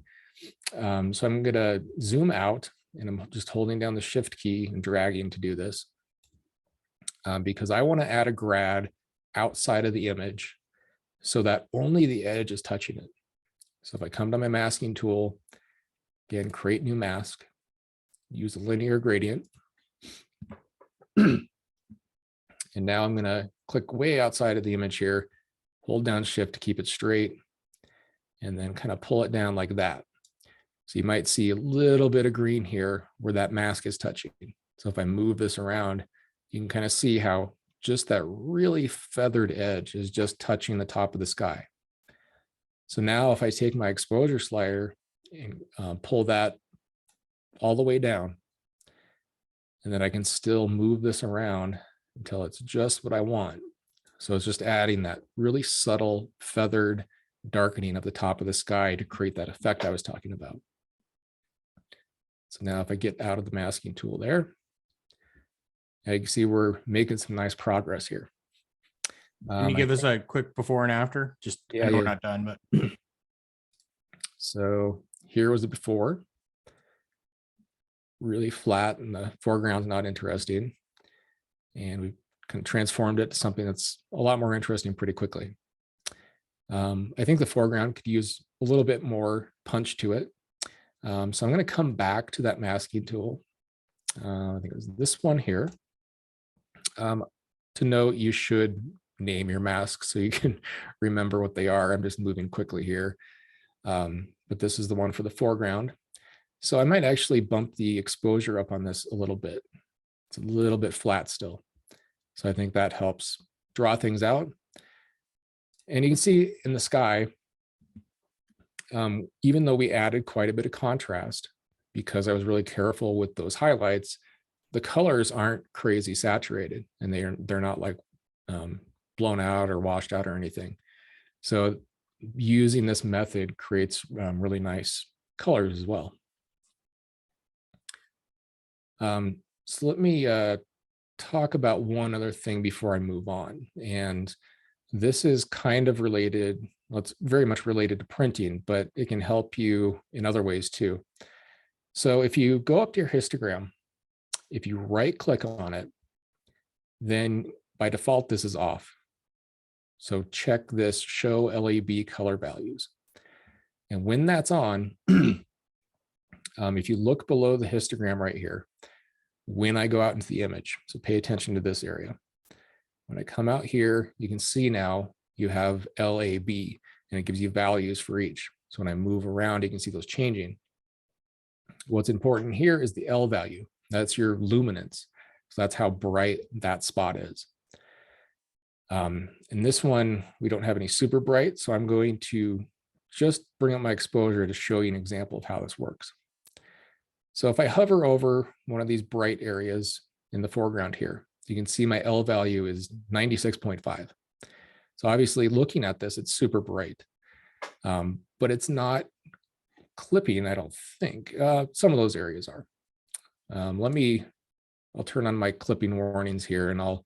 So I'm going to zoom out, and I'm just holding down the shift key and dragging to do this, because I want to add a grad outside of the image so that only the edge is touching it. So if I come to my masking tool, again, create new mask, use a linear gradient. And now I'm going to click way outside of the image here, hold down shift to keep it straight, and then kind of pull it down like that. So you might see a little bit of green here where that mask is touching. So if I move this around, you can kind of see how just that really feathered edge is just touching the top of the sky. So now if I take my exposure slider and pull that all the way down, and then I can still move this around until it's just what I want. So it's just adding that really subtle feathered darkening of the top of the sky to create that effect I was talking about. So now if I get out of the masking tool there, you can see we're making some nice progress here. Can you give us a quick before and after? Just, yeah, we're not done, but. So here was the before. Really flat, and the foreground's not interesting. And we kind of transformed it to something that's a lot more interesting pretty quickly. I think the foreground could use a little bit more punch to it. So I'm going to come back to that masking tool. I think it was this one here. To note, you should name your masks so you can remember what they are. I'm just moving quickly here. But this is the one for the foreground. So I might actually bump the exposure up on this a little bit. It's a little bit flat still. So I think that helps draw things out. And you can see in the sky, even though we added quite a bit of contrast, because I was really careful with those highlights, the colors aren't crazy saturated, and they're not like blown out or washed out or anything. So using this method creates really nice colors as well. So let me talk about one other thing before I move on. And this is kind of related, well, it's very much related to printing, but it can help you in other ways too. So if you go up to your histogram, if you right click on it, then by default, this is off. So check this show LAB color values. And when that's on, if you look below the histogram right here, when I go out into the image, so pay attention to this area. When I come out here, you can see now you have LAB, and it gives you values for each. So when I move around, you can see those changing. What's important here is the L value. That's your luminance. So that's how bright that spot is. In this one, we don't have any super bright, so I'm going to just bring up my exposure to show you an example of how this works. So if I hover over one of these bright areas in the foreground here, you can see my L value is 96.5. So obviously looking at this, it's super bright, but it's not clipping, I don't think. Some of those areas are. I'll turn on my clipping warnings here, and I'll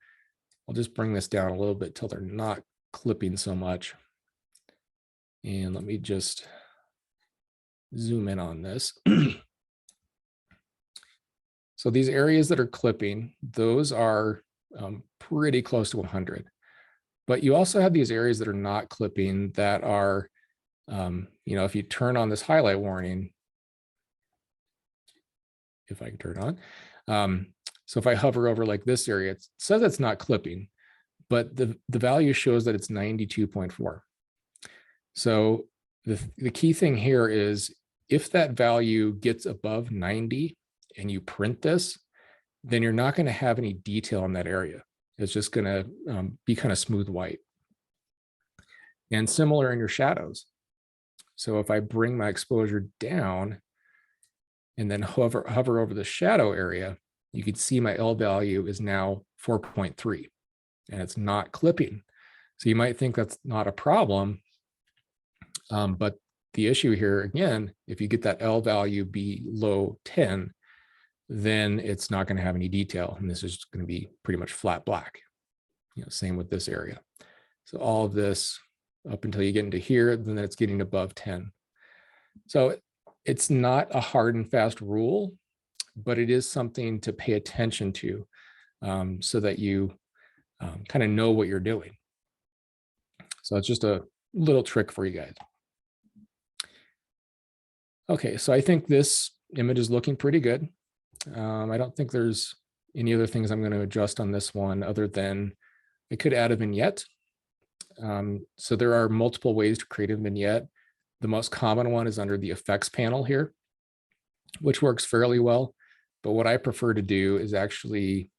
just bring this down a little bit till they're not clipping so much. And let me just zoom in on this. So these areas that are clipping, those are pretty close to 100. But you also have these areas that are not clipping that are, if you turn on this highlight warning, if I can turn on. So if I hover over like this area, it says it's not clipping, but the value shows that it's 92.4. So the key thing here is if that value gets above 90 and you print this, then you're not going to have any detail in that area. It's just going to be kind of smooth white. And similar in your shadows. So if I bring my exposure down and then hover over the shadow area, you can see my L value is now 4.3 and it's not clipping. So you might think that's not a problem, but the issue here, again, if you get that L value below 10, then it's not going to have any detail. And this is going to be pretty much flat black. Same with this area. So all of this up until you get into here, then it's getting above 10. So it's not a hard and fast rule, but it is something to pay attention to so that you kind of know what you're doing. So it's just a little trick for you guys. Okay, so I think this image is looking pretty good. I don't think there's any other things I'm going to adjust on this one other than I could add a vignette. So there are multiple ways to create a vignette. The most common one is under the effects panel here, which works fairly well. But what I prefer to do is actually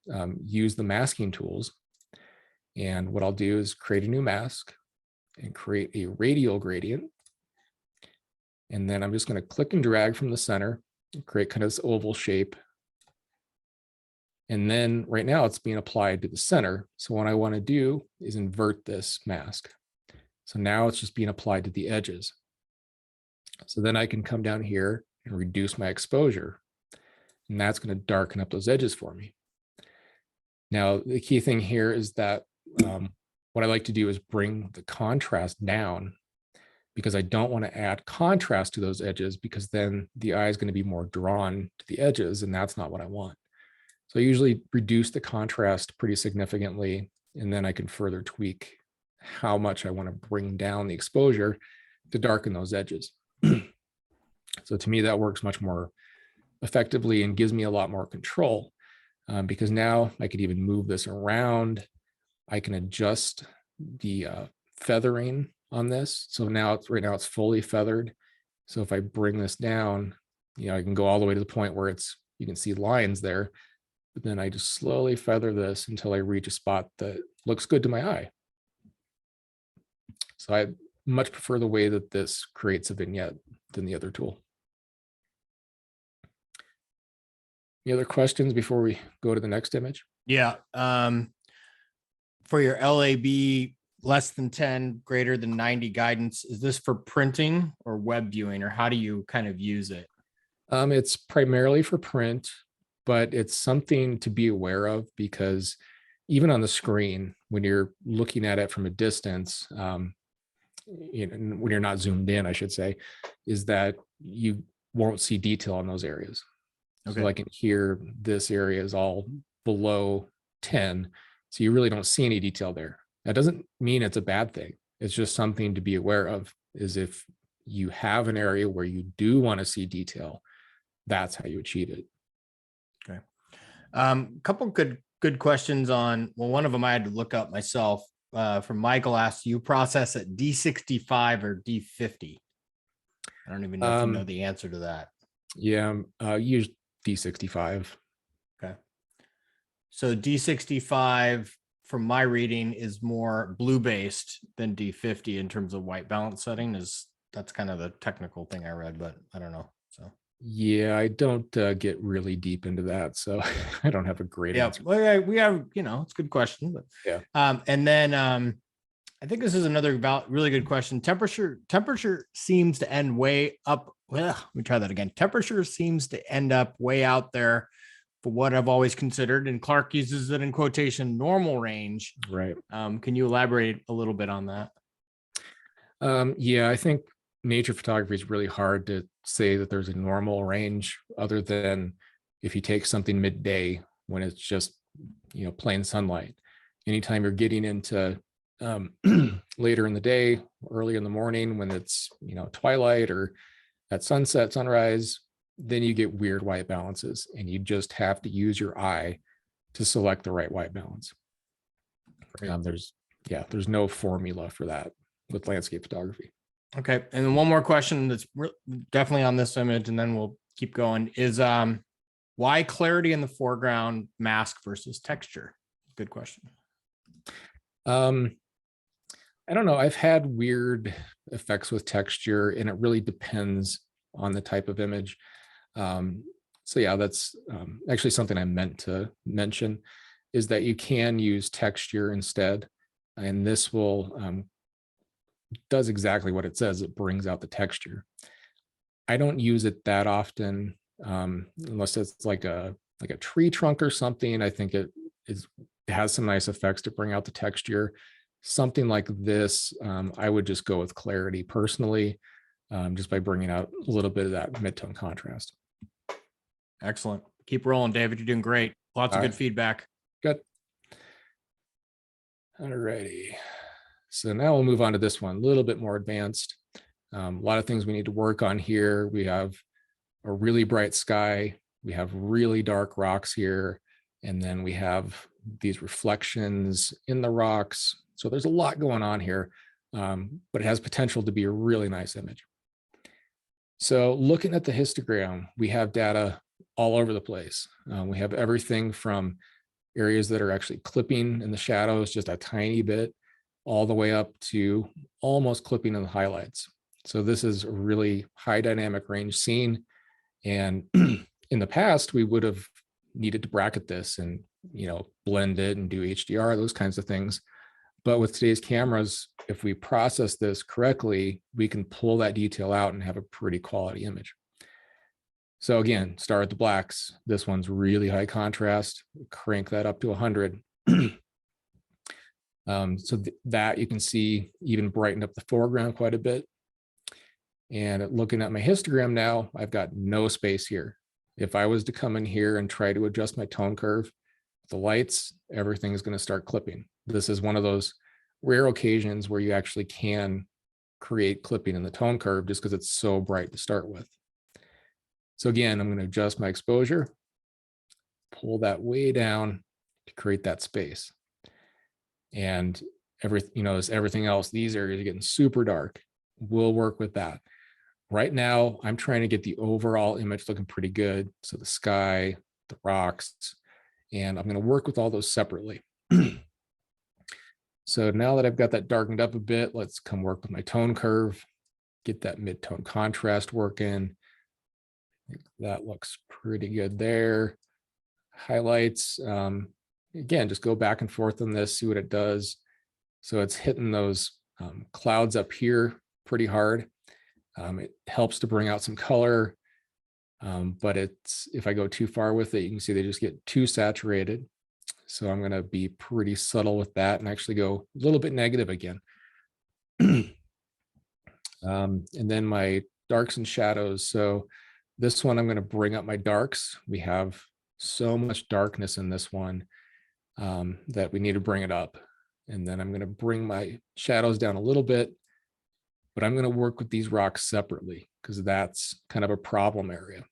use the masking tools. And what I'll do is create a new mask and create a radial gradient. And then I'm just going to click and drag from the center, and create kind of this oval shape. And then right now it's being applied to the center. So what I want to do is invert this mask. So now it's just being applied to the edges. So then I can come down here and reduce my exposure. And that's going to darken up those edges for me. Now, the key thing here is that what I like to do is bring the contrast down because I don't want to add contrast to those edges because then the eye is going to be more drawn to the edges, and that's not what I want. So I usually reduce the contrast pretty significantly, and then I can further tweak how much I want to bring down the exposure to darken those edges. So to me, that works much more effectively and gives me a lot more control because now I could even move this around. I can adjust the feathering on this. So now right now it's fully feathered. So if I bring this down, I can go all the way to the point where you can see lines there. But then I just slowly feather this until I reach a spot that looks good to my eye. So I much prefer the way that this creates a vignette than the other tool. Any other questions before we go to the next image? Yeah. For your LAB less than 10, greater than 90 guidance, is this for printing or web viewing, or how do you kind of use it? It's primarily for print, but it's something to be aware of because even on the screen, when you're looking at it from a distance, when you're not zoomed in, I should say, is that you won't see detail in those areas. Okay. So like in here, this area is all below 10. So you really don't see any detail there. That doesn't mean it's a bad thing. It's just something to be aware of is if you have an area where you do want to see detail, that's how you achieve it. Okay. Couple good questions on, well, one of them I had to look up myself from Michael asked, you process at D65 or D50? I don't even know if you know the answer to that. Yeah, use D65. Okay. So D65 from my reading is more blue based than D50 in terms of white balance setting. That's kind of the technical thing I read, but I don't know. So yeah, I don't get really deep into that, so I don't have a great answer. Well, we have, it's a good question, but yeah. And then I think this is another really good question. Temperature seems to end way up. Well, let me try that again. Temperature seems to end up way out there for what I've always considered, and Clark uses it in quotation, normal range. Right. Can you elaborate a little bit on that? Yeah, I think nature photography is really hard to say that there's a normal range other than if you take something midday when it's just, plain sunlight. Anytime you're getting into later in the day, early in the morning when it's, twilight or at sunset, sunrise, then you get weird white balances and you just have to use your eye to select the right white balance. There's no formula for that with landscape photography. Okay. And then one more question that's definitely on this image, and then we'll keep going, is why clarity in the foreground, mask versus texture? Good question. I don't know. I've had weird effects with texture, and it really depends on the type of image. So yeah, that's actually something I meant to mention, is that you can use texture instead. And this will does exactly what it says. It brings out the texture. I don't use it that often, unless it's like a tree trunk or something. I think it has some nice effects to bring out the texture. Something like this, I would just go with clarity personally, just by bringing out a little bit of that mid-tone contrast. Excellent. Keep rolling, David. You're doing great. Lots of good feedback. Good. All righty. So now we'll move on to this one, a little bit more advanced. A lot of things we need to work on here. We have a really bright sky. We have really dark rocks here. And then we have these reflections in the rocks. So there's a lot going on here, but it has potential to be a really nice image. So looking at the histogram, we have data all over the place. We have everything from areas that are actually clipping in the shadows just a tiny bit, all the way up to almost clipping in the highlights. So this is a really high dynamic range scene. And in the past, we would have needed to bracket this and, blend it and do HDR, those kinds of things. But with today's cameras, if we process this correctly, we can pull that detail out and have a pretty quality image. So again, start with the blacks. This one's really high contrast. Crank that up to 100. So that you can see even brightened up the foreground quite a bit. And looking at my histogram now, I've got no space here. If I was to come in here and try to adjust my tone curve, the lights, everything is going to start clipping. This is one of those rare occasions where you actually can create clipping in the tone curve just because it's so bright to start with. So again, I'm going to adjust my exposure, pull that way down to create that space. And as everything else, these areas are getting super dark. We'll work with that. Right now, I'm trying to get the overall image looking pretty good. So the sky, the rocks, and I'm going to work with all those separately. So now that I've got that darkened up a bit, let's come work with my tone curve, get that mid-tone contrast working. That looks pretty good there. Highlights, again, just go back and forth on this, see what it does. So it's hitting those clouds up here pretty hard. It helps to bring out some color, but if I go too far with it, you can see they just get too saturated. So I'm going to be pretty subtle with that and actually go a little bit negative again. And then my darks and shadows. So this one, I'm going to bring up my darks. We have so much darkness in this one that we need to bring it up. And then I'm going to bring my shadows down a little bit, but I'm going to work with these rocks separately because that's kind of a problem area.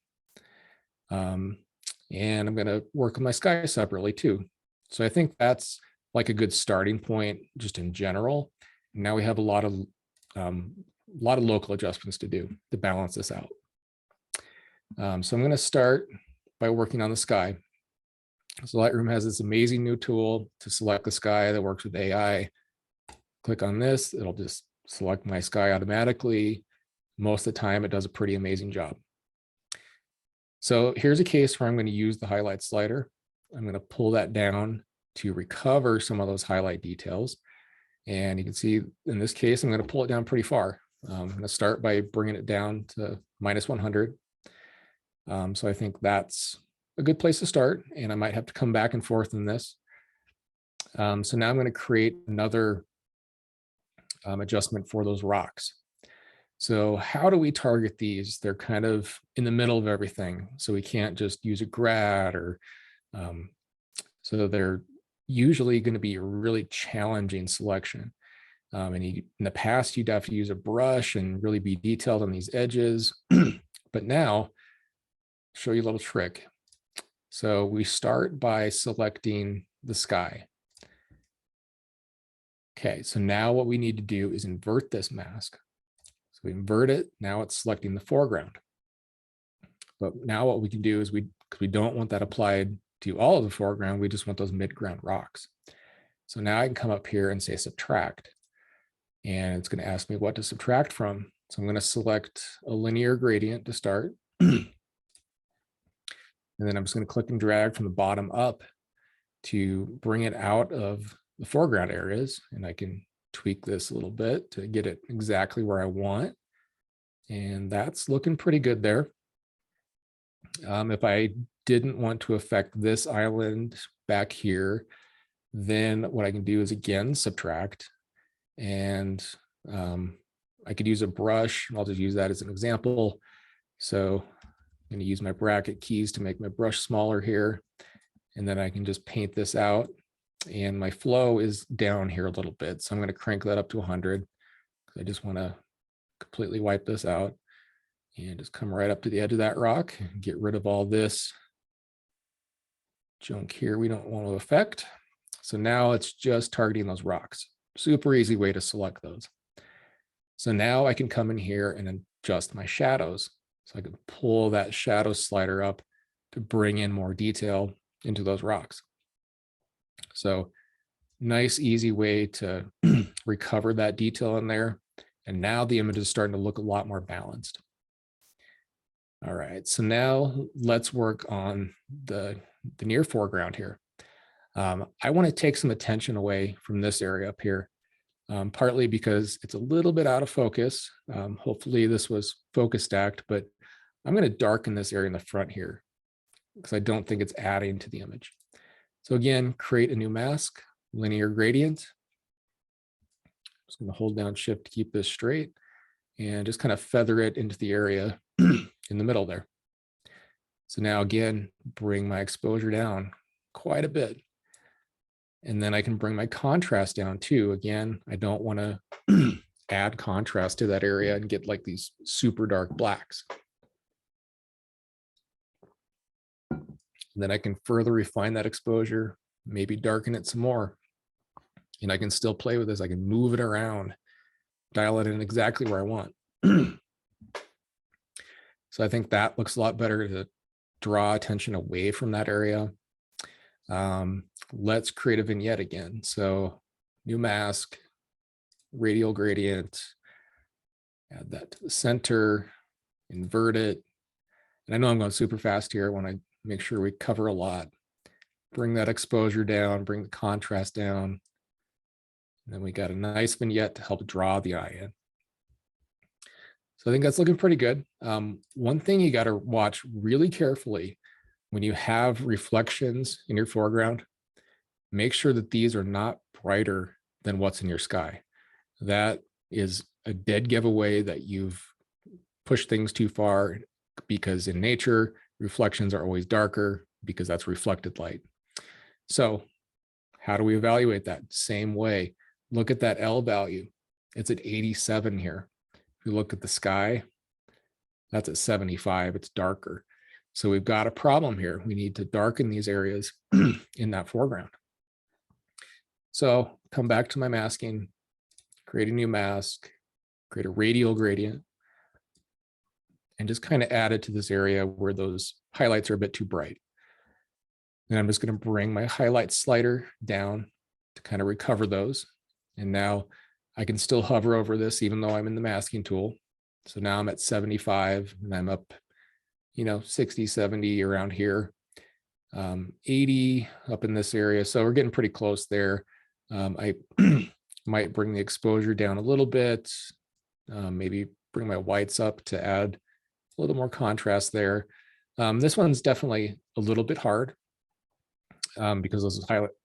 And I'm going to work with my sky separately too. So I think that's like a good starting point just in general. Now we have a lot of local adjustments to do to balance this out. So I'm going to start by working on the sky. So Lightroom has this amazing new tool to select the sky that works with AI. Click on this, it'll just select my sky automatically. Most of the time, it does a pretty amazing job. So here's a case where I'm going to use the highlight slider. I'm going to pull that down to recover some of those highlight details. And you can see in this case, I'm going to pull it down pretty far. I'm going to start by bringing it down to -100. So I think that's a good place to start. And I might have to come back and forth in this. So now I'm going to create another adjustment for those rocks. So how do we target these? They're kind of in the middle of everything. So we can't just use a grad or, so they're usually going to be a really challenging selection. And in the past, you'd have to use a brush and really be detailed on these edges. But now, I'll show you a little trick. So we start by selecting the sky. Okay, so now what we need to do is invert this mask. So we invert it, now it's selecting the foreground. But now what we can do is because we don't want that applied to all of the foreground, we just want those midground rocks. So now I can come up here and say subtract, and it's going to ask me what to subtract from. So I'm going to select a linear gradient to start. And then I'm just going to click and drag from the bottom up to bring it out of the foreground areas. And I can tweak this a little bit to get it exactly where I want. And that's looking pretty good there. If I didn't want to affect this island back here, then what I can do is again subtract, and I could use a brush. I'll just use that as an example. So I'm going to use my bracket keys to make my brush smaller here, and then I can just paint this out. And my flow is down here a little bit, so I'm going to crank that up to 100. I just want to completely wipe this out and just come right up to the edge of that rock and get rid of all this junk here we don't want to affect. So now it's just targeting those rocks. Super easy way to select those. So now I can come in here and adjust my shadows. So I can pull that shadow slider up to bring in more detail into those rocks. So nice, easy way to recover that detail in there. And now the image is starting to look a lot more balanced. All right, so now let's work on the near foreground here. I want to take some attention away from this area up here, partly because it's a little bit out of focus. Hopefully this was focus stacked, but I'm going to darken this area in the front here because I don't think it's adding to the image. So again, create a new mask, linear gradient. I'm just going to hold down Shift to keep this straight and just kind of feather it into the area in the middle there. So now again, bring my exposure down quite a bit. And then I can bring my contrast down too. Again, I don't want to add contrast to that area and get like these super dark blacks. And then I can further refine that exposure, maybe darken it some more. And I can still play with this. I can move it around, dial it in exactly where I want. So I think that looks a lot better to draw attention away from that area. Let's create a vignette again. So new mask, radial gradient, add that to the center, invert it. And I know I'm going super fast here. I want to make sure we cover a lot. Bring that exposure down, bring the contrast down. And then we got a nice vignette to help draw the eye in. So I think that's looking pretty good. One thing you got to watch really carefully when you have reflections in your foreground, make sure that these are not brighter than what's in your sky. That is a dead giveaway that you've pushed things too far, because in nature, reflections are always darker because that's reflected light. So how do we evaluate that? Same way. Look at that L value. It's at 87 here. If you look at the sky, that's at 75. It's darker. So we've got a problem here. We need to darken these areas in that foreground. So come back to my masking, create a new mask, create a radial gradient, and just kind of add it to this area where those highlights are a bit too bright. And I'm just going to bring my highlight slider down to kind of recover those. And now I can still hover over this even though I'm in the masking tool. So now I'm at 75 and I'm up, 60, 70 around here, 80 up in this area. So we're getting pretty close there. I might bring the exposure down a little bit, maybe bring my whites up to add a little more contrast there. This one's definitely a little bit hard because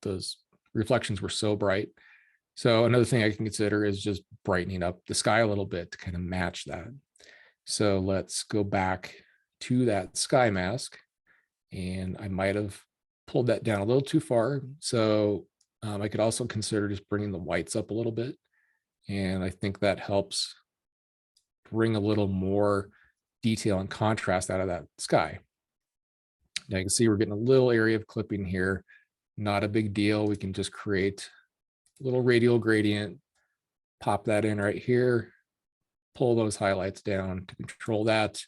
those reflections were so bright. So another thing I can consider is just brightening up the sky a little bit to kind of match that. So let's go back to that sky mask, and I might have pulled that down a little too far. So I could also consider just bringing the whites up a little bit. And I think that helps bring a little more detail and contrast out of that sky. Now you can see we're getting a little area of clipping here. Not a big deal. We can just create a little radial gradient, pop that in right here, pull those highlights down to control that.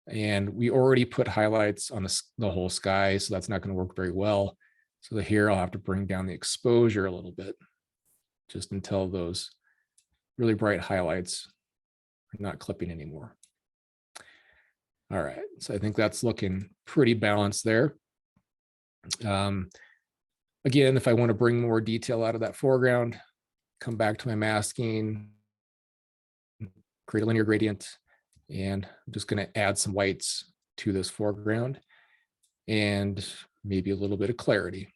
And we already put highlights on the whole sky, so that's not going to work very well. So here I'll have to bring down the exposure a little bit, just until those really bright highlights are not clipping anymore. All right, so I think that's looking pretty balanced there. Again, if I want to bring more detail out of that foreground, come back to my masking, create a linear gradient, and I'm just going to add some whites to this foreground and maybe a little bit of clarity.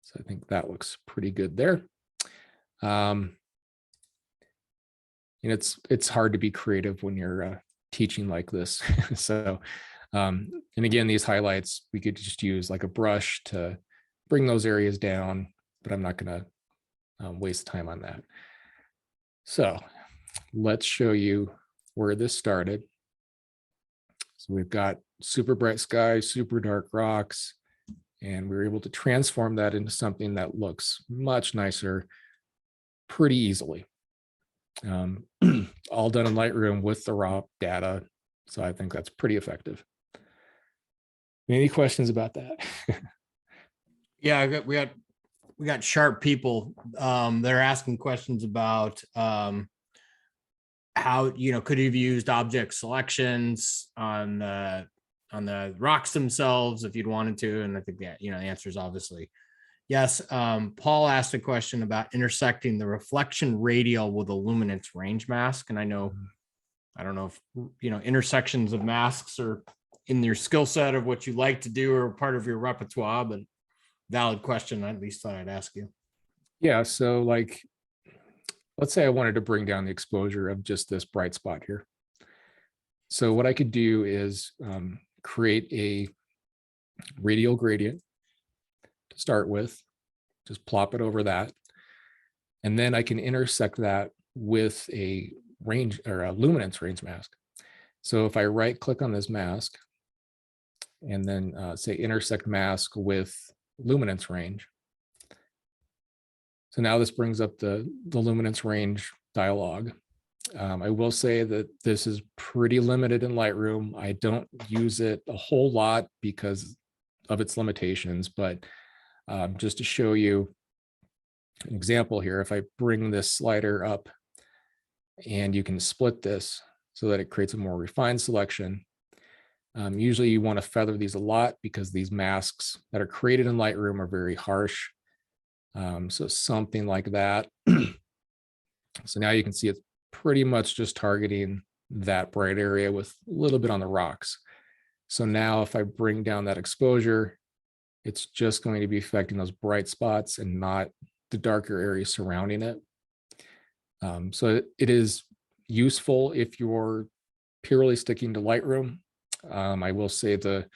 So I think that looks pretty good there. And it's hard to be creative when you're teaching like this. So, and again, these highlights, we could just use like a brush to bring those areas down, but I'm not going to waste time on that. So let's show you where this started. So we've got super bright sky, super dark rocks, and we were able to transform that into something that looks much nicer pretty easily. All done in Lightroom with the raw data. So I think that's pretty effective. Any questions about that? Yeah, we got sharp people. They're asking questions about how, could you have used object selections on the rocks themselves if you'd wanted to? And I think that, the answer is obviously yes. Paul asked a question about intersecting the reflection radial with a luminance range mask. And I don't know if, intersections of masks are in your skill set of what you like to do or part of your repertoire, but valid question. I at least thought I'd ask you. Yeah. So like, let's say I wanted to bring down the exposure of just this bright spot here. So what I could do is create a radial gradient to start with, just plop it over that. And then I can intersect that with a range or a luminance range mask. So if I right click on this mask and then say intersect mask with luminance range. So now this brings up the luminance range dialog. I will say that this is pretty limited in Lightroom. I don't use it a whole lot because of its limitations, but just to show you an example here, if I bring this slider up and you can split this so that it creates a more refined selection. Usually you want to feather these a lot because these masks that are created in Lightroom are very harsh. So something like that. So now you can see it's pretty much just targeting that bright area with a little bit on the rocks. So now if I bring down that exposure, it's just going to be affecting those bright spots and not the darker areas surrounding it. So it is useful if you're purely sticking to Lightroom. I will say the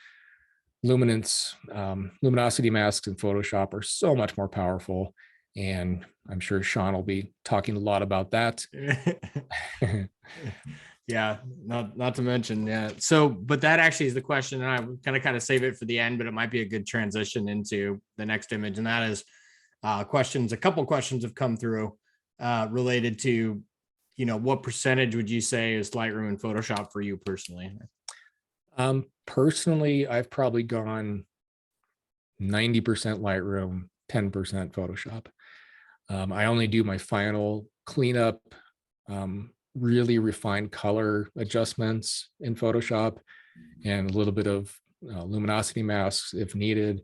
luminosity masks in Photoshop are so much more powerful, and I'm sure Sean will be talking a lot about that. Yeah, not to mention, yeah. So, but that actually is the question, and I'm gonna kind of save it for the end, but it might be a good transition into the next image, and that is questions. A couple questions have come through related to, what percentage would you say is Lightroom and Photoshop for you personally? Personally, I've probably gone 90% Lightroom, 10% Photoshop. I only do my final cleanup, really refined color adjustments in Photoshop, and a little bit of luminosity masks if needed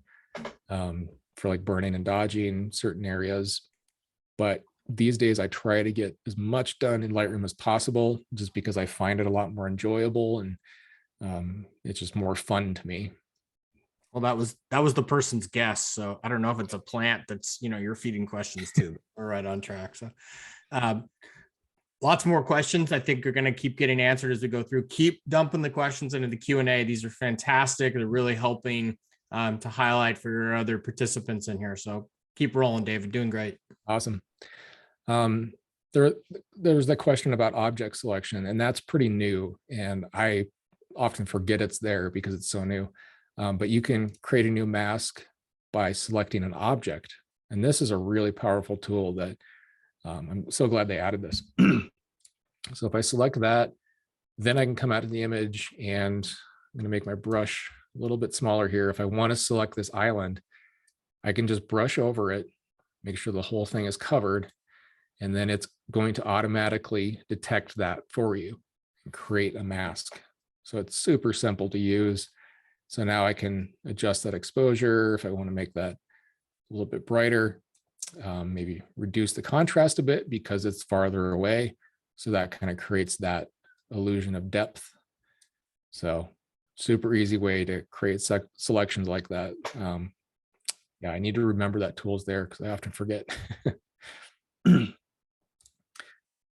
for like burning and dodging certain areas. But these days I try to get as much done in Lightroom as possible, just because I find it a lot more enjoyable and it's just more fun to me. Well, that was the person's guess. So I don't know if it's a plant that's, you're feeding questions to. We're right on track. So lots more questions I think are going to keep getting answered as we go through. Keep dumping the questions into the Q&A. These are fantastic. They're really helping to highlight for your other participants in here. So keep rolling, David. Doing great. Awesome. There's the question about object selection, and that's pretty new. And I often forget it's there because it's so new. But you can create a new mask by selecting an object. And this is a really powerful tool that I'm so glad they added this. So if I select that, then I can come out of the image and I'm going to make my brush a little bit smaller here. If I want to select this island, I can just brush over it, make sure the whole thing is covered, and then it's going to automatically detect that for you and create a mask. So it's super simple to use. So now I can adjust that exposure if I want to make that a little bit brighter, maybe reduce the contrast a bit because it's farther away. So that kind of creates that illusion of depth. So super easy way to create selections like that. Yeah, I need to remember that tool's there because I often forget.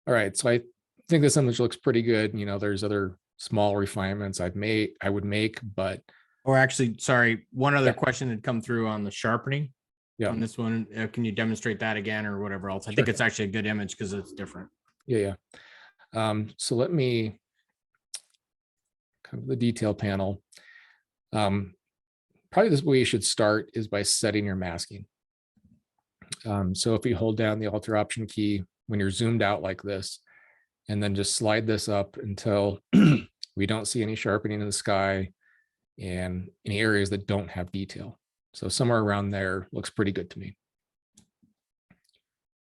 All right, so I think this image looks pretty good. You know, there's other small refinements I would make, but Or actually, sorry, one other Yeah. question had come through on the sharpening yeah, on this one. Can you demonstrate that again or whatever else? I Sure. think it's actually a good image because it's different. yeah. So let me come to the detail panel. Probably this way you should start is by setting your masking. So if you hold down the Alt or Option key when you're zoomed out like this, and then just slide this up until we don't see any sharpening in the sky and any areas that don't have detail. So somewhere around there looks pretty good to me.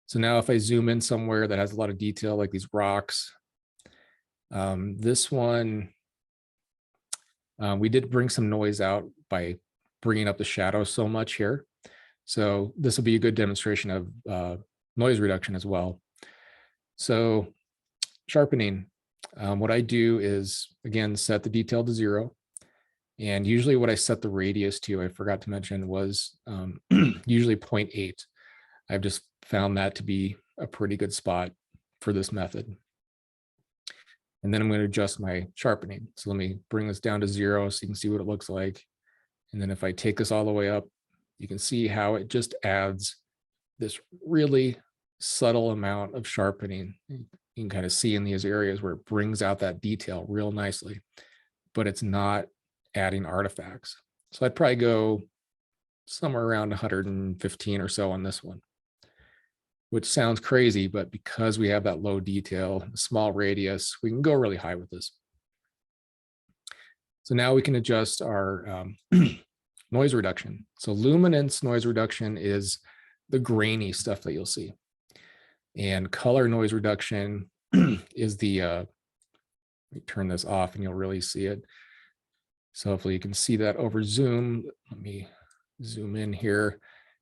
So now if I zoom in somewhere that has a lot of detail, like these rocks, this one, we did bring some noise out by bringing up the shadow so much here. So this will be a good demonstration of noise reduction as well. So sharpening, what I do is, again, set the detail to 0. And usually what I set the radius to, I forgot to mention, was usually 0.8. I've just found that to be a pretty good spot for this method. And then I'm going to adjust my sharpening. So let me bring this down to 0 so you can see what it looks like. And then if I take this all the way up, you can see how it just adds this really subtle amount of sharpening. You can kind of see in these areas where it brings out that detail real nicely, but it's not adding artifacts. So I'd probably go somewhere around 115 or so on this one, which sounds crazy, but because we have that low detail, small radius, we can go really high with this. So now we can adjust our noise reduction. So luminance noise reduction is the grainy stuff that you'll see. And color noise reduction is the, let me turn this off and you'll really see it. So hopefully you can see that over Zoom. Let me zoom in here.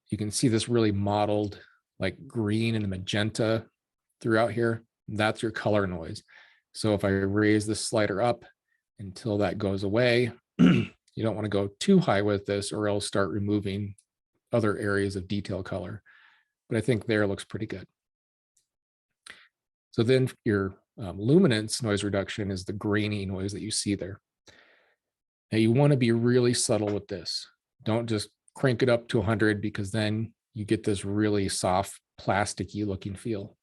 You can see this really mottled like green and magenta throughout here. That's your color noise. So if I raise the slider up until that goes away, you don't want to go too high with this or else start removing other areas of detail color. But I think there looks pretty good. So then your luminance noise reduction is the grainy noise that you see there. Now you want to be really subtle with this. Don't just crank it up to 100 because then you get this really soft, plasticky looking feel.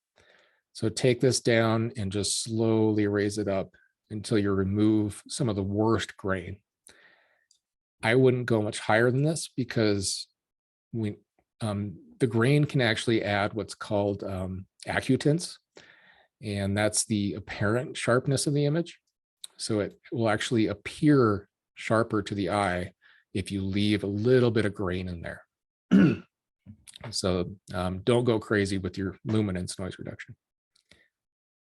So take this down and just slowly raise it up until you remove some of the worst grain. I wouldn't go much higher than this because the grain can actually add what's called acutance, and that's the apparent sharpness of the image. So it will actually appear sharper to the eye if you leave a little bit of grain in there. So don't go crazy with your luminance noise reduction.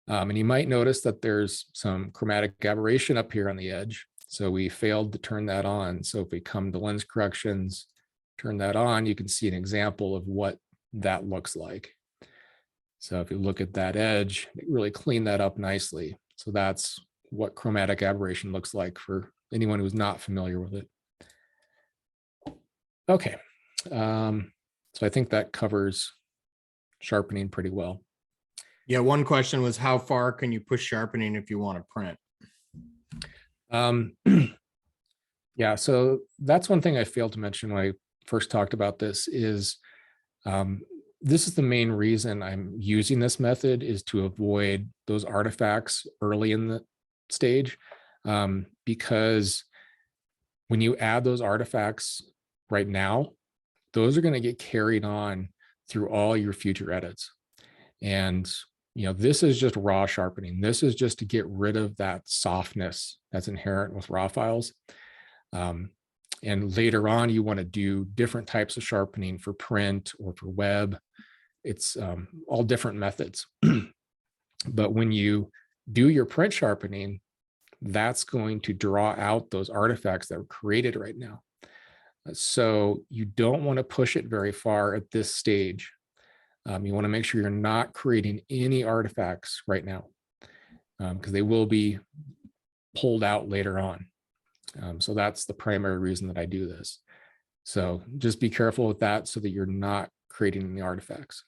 And you might notice that there's some chromatic aberration up here on the edge. So we failed to turn that on. So if we come to lens corrections, turn that on, you can see an example of what that looks like. So if you look at that edge, really clean that up nicely. So that's what chromatic aberration looks like for anyone who's not familiar with it. Okay, so I think that covers sharpening pretty well. Yeah, one question was how far can you push sharpening if you want to print? Yeah, so that's one thing I failed to mention when I first talked about this is this is the main reason I'm using this method is to avoid those artifacts early in the stage, because when you add those artifacts right now, those are going to get carried on through all your future edits. And you know, this is just raw sharpening. This is just to get rid of that softness that's inherent with raw files. And later on, you want to do different types of sharpening for print or for web. It's all different methods. But when you do your print sharpening, that's going to draw out those artifacts that were created right now. So you don't want to push it very far at this stage. You want to make sure you're not creating any artifacts right now, because they will be pulled out later on. So that's the primary reason that I do this. So just be careful with that so that you're not creating any artifacts.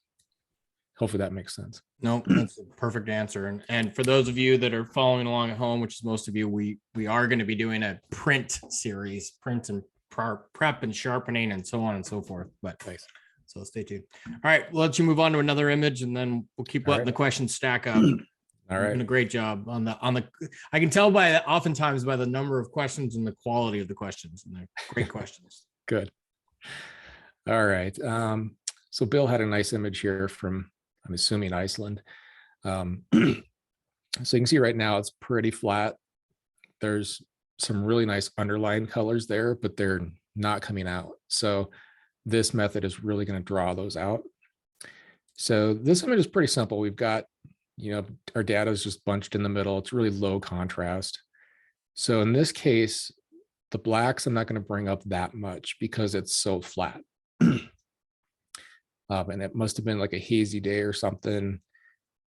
Hopefully that makes sense. No, that's a perfect answer. And for those of you that are following along at home, which is most of you, we are going to be doing a print series, print and prep and sharpening and so on and so forth. But Nice. So stay tuned. All right, we'll let you move on to another image, and then we'll keep letting the questions stack up. All right. Doing a great job on the. I can tell by oftentimes by the number of questions and the quality of the questions, and they're great questions. Good. All right. So Bill had a nice image here from, I'm assuming, Iceland. So you can see right now it's pretty flat. There's some really nice underlying colors there, but they're not coming out. So this method is really going to draw those out. So this image is pretty simple. We've got, our data is just bunched in the middle. It's really low contrast. So in this case, the blacks, I'm not going to bring up that much because it's so flat. And it must have been like a hazy day or something.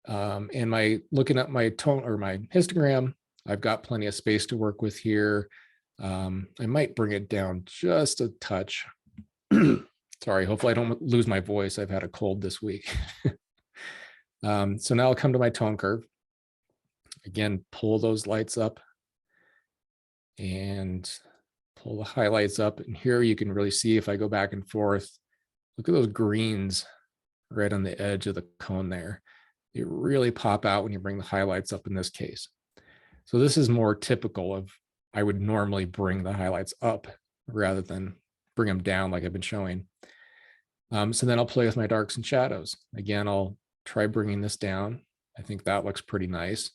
And looking at my tone or my histogram, I've got plenty of space to work with here. I might bring it down just a touch. Sorry, hopefully I don't lose my voice. I've had a cold this week. So now I'll come to my tone curve. Again, pull those lights up and pull the highlights up. And here you can really see, if I go back and forth, look at those greens right on the edge of the cone there. They really pop out when you bring the highlights up in this case. So this is more typical of, I would normally bring the highlights up rather than bring them down like I've been showing. So then I'll play with my darks and shadows. Again, I'll try bringing this down. I think that looks pretty nice.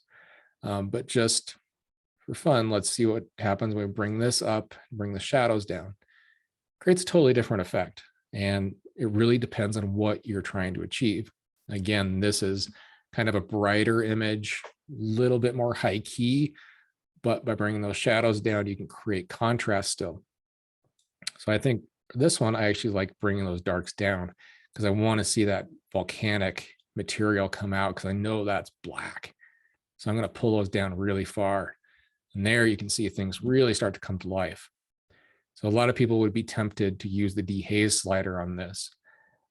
But just for fun, let's see what happens when we bring this up, bring the shadows down. Creates a totally different effect. And it really depends on what you're trying to achieve. Again, this is kind of a brighter image, a little bit more high key, but by bringing those shadows down, you can create contrast still. So I think this one, I actually like bringing those darks down because I want to see that volcanic material come out because I know that's black. So I'm going to pull those down really far. And there you can see things really start to come to life. So a lot of people would be tempted to use the dehaze slider on this.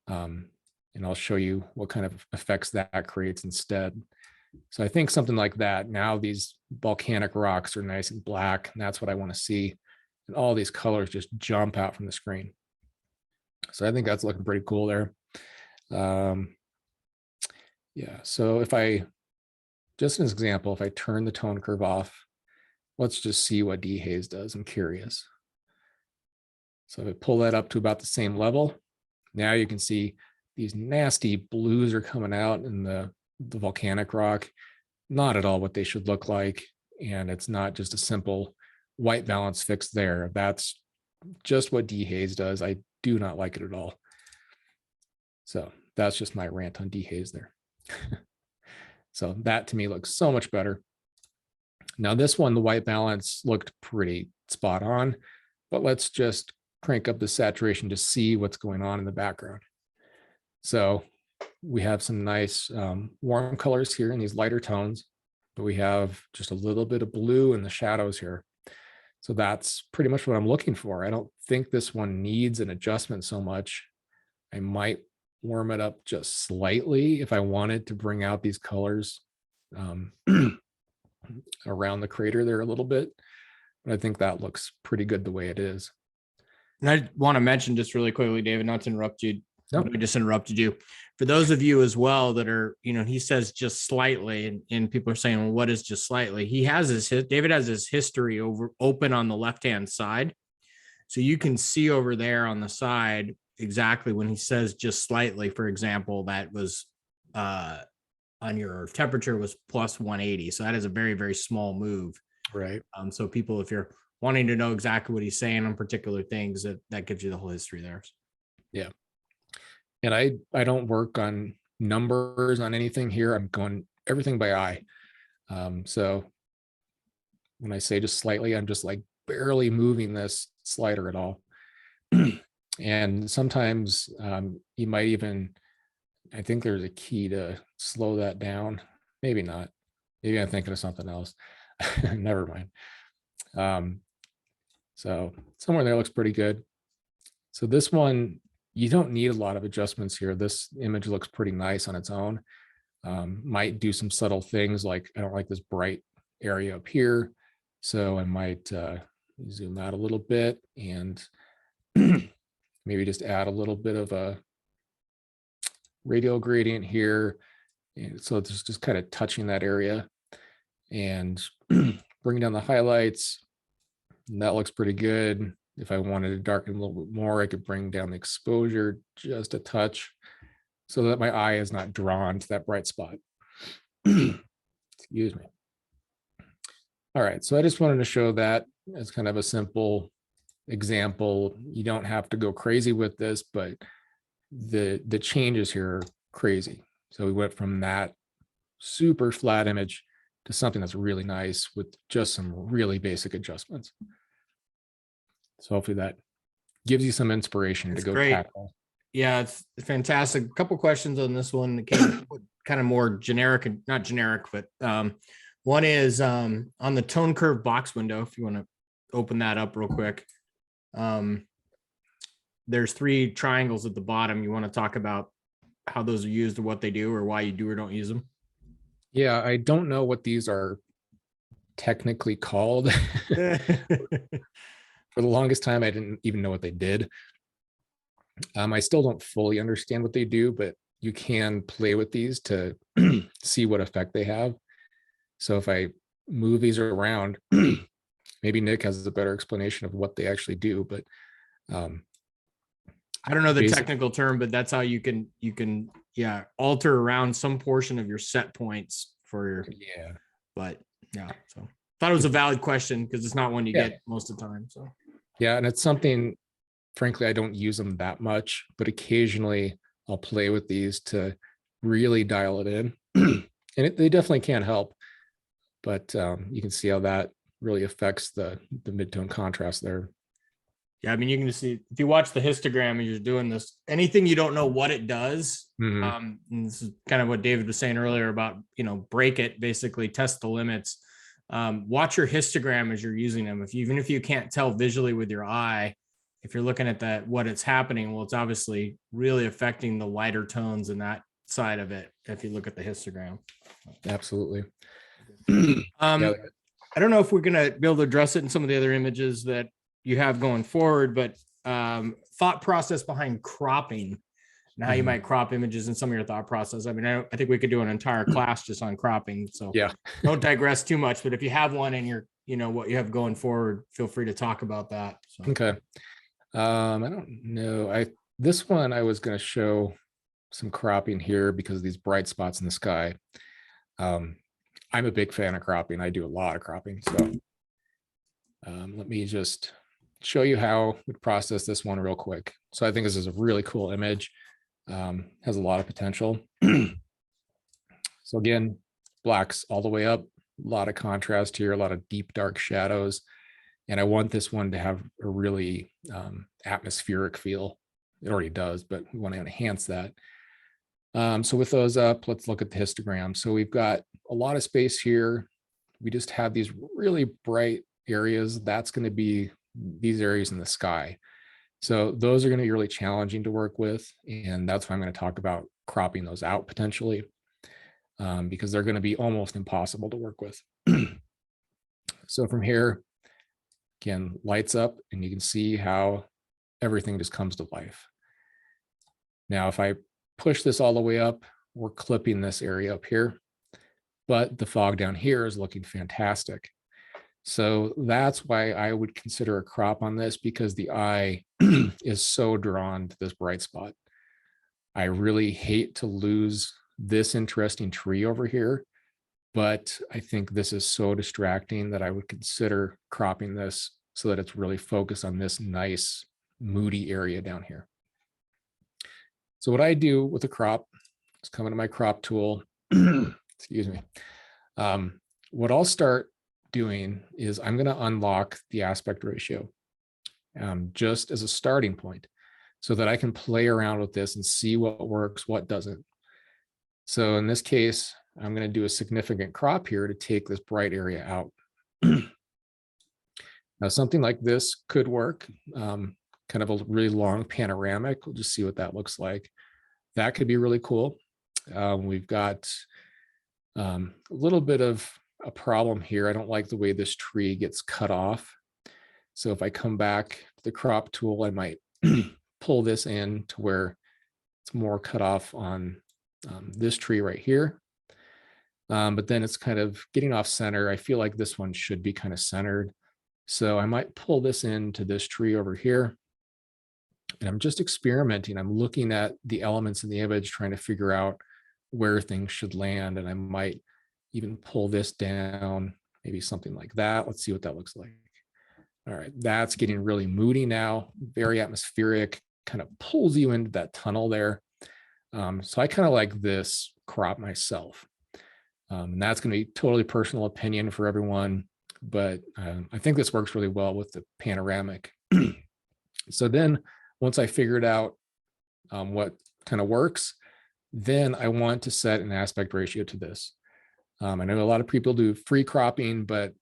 And I'll show you what kind of effects that creates instead. So I think something like that. Now these volcanic rocks are nice and black, and that's what I want to see. And all these colors just jump out from the screen. So I think that's looking pretty cool there. Yeah, so if I, just as an example, if I turn the tone curve off, let's just see what dehaze does. I'm curious. So if I pull that up to about the same level, now you can see these nasty blues are coming out in the volcanic rock. Not at all what they should look like. And it's not just a simple white balance fix there. That's just what dehaze does. I do not like it at all. So that's just my rant on dehaze there. So that to me looks so much better. Now this one, the white balance looked pretty spot on, but let's just crank up the saturation to see what's going on in the background. So we have some nice warm colors here in these lighter tones, but we have just a little bit of blue in the shadows here. So that's pretty much what I'm looking for. I don't think this one needs an adjustment so much. I might warm it up just slightly if I wanted to bring out these colors around the crater there a little bit. But I think that looks pretty good the way it is. And I want to mention just really quickly, David, not to interrupt you. Nope. I just interrupted you. For those of you as well that are, he says just slightly, and people are saying, well, what is just slightly? David has his history open on the left-hand side. So you can see over there on the side exactly when he says just slightly, for example, that was on your temperature was plus 180. So that is a very, very small move. Right. So people, if you're wanting to know exactly what he's saying on particular things, that gives you the whole history there. Yeah. And I don't work on numbers on anything here. I'm going everything by eye. So when I say just slightly, I'm just like barely moving this slider at all. And sometimes you might even, I think there's a key to slow that down. Maybe not. Maybe I'm thinking of something else. Never mind. So somewhere there looks pretty good. So this one, you don't need a lot of adjustments here. This image looks pretty nice on its own. Might do some subtle things like I don't like this bright area up here. So I might zoom out a little bit and maybe just add a little bit of a radial gradient here. And so it's just kind of touching that area and bring down the highlights. And that looks pretty good. If I wanted to darken a little bit more, I could bring down the exposure just a touch so that my eye is not drawn to that bright spot. Excuse me. All right, so I just wanted to show that as kind of a simple example. You don't have to go crazy with this, but the changes here are crazy. So we went from that super flat image to something that's really nice with just some really basic adjustments. So hopefully that gives you some inspiration to go tackle. Yeah, it's fantastic. A couple questions on this one that came kind of more generic and not generic, but one is on the tone curve box window. If you want to open that up real quick, there's 3 triangles at the bottom. You want to talk about how those are used or what they do or why you do or don't use them? Yeah, I don't know what these are technically called. For the longest time, I didn't even know what they did. I still don't fully understand what they do, but you can play with these to see what effect they have. So if I move these around, maybe Nick has a better explanation of what they actually do, but I don't know the technical term, but that's how you can alter around some portion of your set points for your but yeah. So thought it was a valid question because it's not one you get most of the time. So yeah, and it's something, frankly, I don't use them that much, but occasionally I'll play with these to really dial it in. And they definitely can help, but you can see how that really affects the mid-tone contrast there. Yeah, I mean, you can just see if you watch the histogram and you're doing this, anything you don't know what it does. And this is kind of what David was saying earlier about, break it, basically test the limits. Watch your histogram as you're using them. Even if you can't tell visually with your eye, if you're looking at what it's happening, well, it's obviously really affecting the lighter tones in that side of it. If you look at the histogram. Absolutely. I don't know if we're going to be able to address it in some of the other images that you have going forward, but thought process behind cropping and how you might crop images in some of your thought process. I mean, I think we could do an entire class just on cropping. So yeah, don't digress too much, but if you have one and you're, what you have going forward, feel free to talk about that. So. Okay. I don't know. This one I was going to show some cropping here because of these bright spots in the sky. I'm a big fan of cropping. I do a lot of cropping. So let me just show you how we process this one real quick. So I think this is a really cool image. Has a lot of potential. So again, blacks all the way up, a lot of contrast here, a lot of deep, dark shadows. And I want this one to have a really atmospheric feel. It already does, but we want to enhance that. So with those up, let's look at the histogram. So we've got a lot of space here. We just have these really bright areas. That's going to be these areas in the sky. So those are going to be really challenging to work with. And that's why I'm going to talk about cropping those out potentially, because they're going to be almost impossible to work with. So from here, again, lights up and you can see how everything just comes to life. Now, if I push this all the way up, we're clipping this area up here, but the fog down here is looking fantastic. So that's why I would consider a crop on this, because the eye is so drawn to this bright spot. I really hate to lose this interesting tree over here, but I think this is so distracting that I would consider cropping this so that it's really focused on this nice moody area down here. So what I do with the crop is come into my crop tool, excuse me. What I'll start doing is I'm going to unlock the aspect ratio just as a starting point so that I can play around with this and see what works, what doesn't. So in this case, I'm going to do a significant crop here to take this bright area out. Now, something like this could work, kind of a really long panoramic. We'll just see what that looks like. That could be really cool. We've got a little bit of a problem here. I don't like the way this tree gets cut off. So if I come back to the crop tool, I might pull this in to where it's more cut off on this tree right here. But then it's kind of getting off center. I feel like this one should be kind of centered. So I might pull this into this tree over here. And I'm just experimenting. I'm looking at the elements in the image, trying to figure out where things should land. And I might even pull this down, maybe something like that. Let's see what that looks like. All right, that's getting really moody now, very atmospheric, kind of pulls you into that tunnel there. So I kind of like this crop myself. And that's going to be totally personal opinion for everyone. But I think this works really well with the panoramic. So then once I figured out what kind of works, then I want to set an aspect ratio to this. I know a lot of people do free cropping, but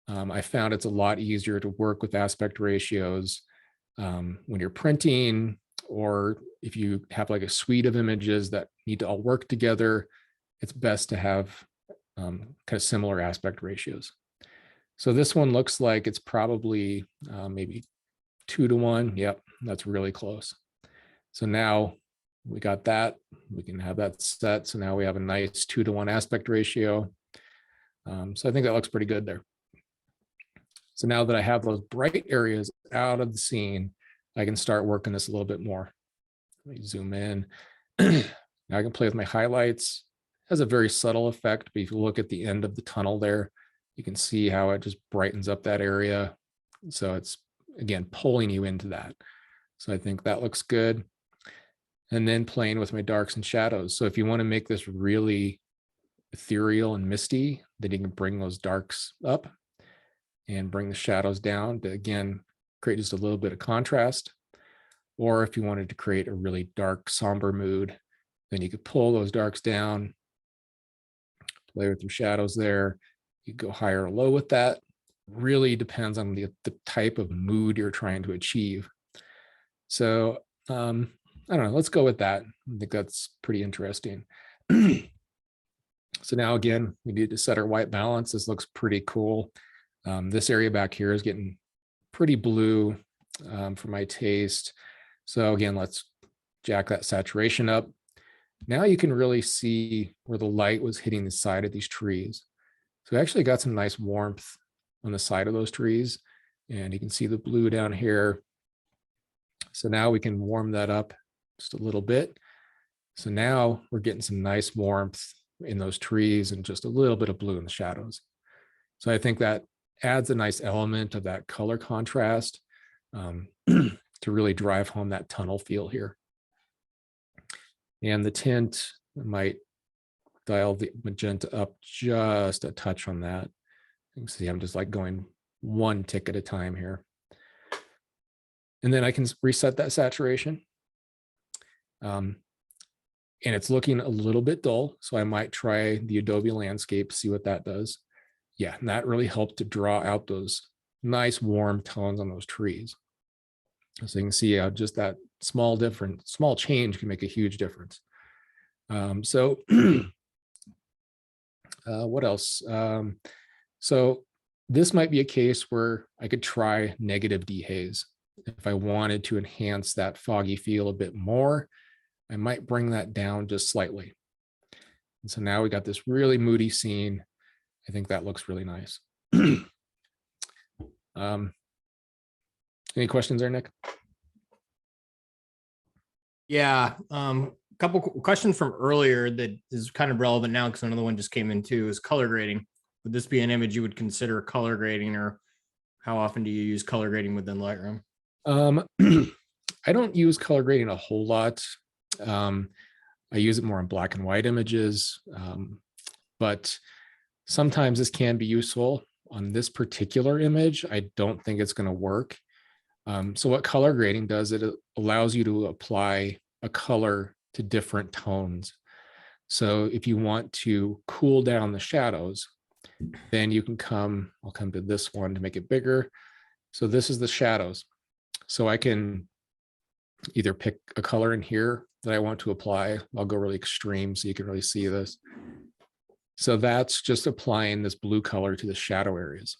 I found it's a lot easier to work with aspect ratios when you're printing, or if you have like a suite of images that need to all work together, it's best to have kind of similar aspect ratios. So this one looks like it's probably maybe 2:1. Yep, that's really close. So now we got that. We can have that set. So now we have a nice 2:1 aspect ratio. So I think that looks pretty good there. So now that I have those bright areas out of the scene, I can start working this a little bit more. Let me zoom in. Now I can play with my highlights. It has a very subtle effect, but if you look at the end of the tunnel there, you can see how it just brightens up that area. So it's, again, pulling you into that. So I think that looks good. And then playing with my darks and shadows. So if you want to make this really ethereal and misty, then you can bring those darks up and bring the shadows down to, again, create just a little bit of contrast. Or if you wanted to create a really dark, somber mood, then you could pull those darks down, play with your shadows there. You go higher or low with that. Really depends on the type of mood you're trying to achieve. So I don't know, let's go with that. I think that's pretty interesting. So now again, we need to set our white balance. This looks pretty cool. This area back here is getting pretty blue for my taste. So again, let's jack that saturation up. Now you can really see where the light was hitting the side of these trees. So we actually got some nice warmth on the side of those trees, and you can see the blue down here. So now we can warm that up just a little bit. So now we're getting some nice warmth in those trees and just a little bit of blue in the shadows. So I think that adds a nice element of that color contrast to really drive home that tunnel feel here. And the tint, I might dial the magenta up just a touch on that. You can see I'm just like going one tick at a time here. And then I can reset that saturation. And it's looking a little bit dull, so I might try the Adobe landscape, see what that does. Yeah, and that really helped to draw out those nice warm tones on those trees. So you can see how just that small change can make a huge difference. So what else? So this might be a case where I could try negative dehaze. If I wanted to enhance that foggy feel a bit more, I might bring that down just slightly. And so now we got this really moody scene. I think that looks really nice. Any questions there, Nick? Yeah, couple questions from earlier that is kind of relevant now because another one just came in too, is color grading. Would this be an image you would consider color grading, or how often do you use color grading within Lightroom? I don't use color grading a whole lot. I use it more in black and white images, but sometimes this can be useful. On this particular image, I don't think it's going to work. So what color grading does, it allows you to apply a color to different tones. So if you want to cool down the shadows, then you can I'll come to this one to make it bigger. So this is the shadows. So I can either pick a color in here that I want to apply. I'll go really extreme so you can really see this. So that's just applying this blue color to the shadow areas.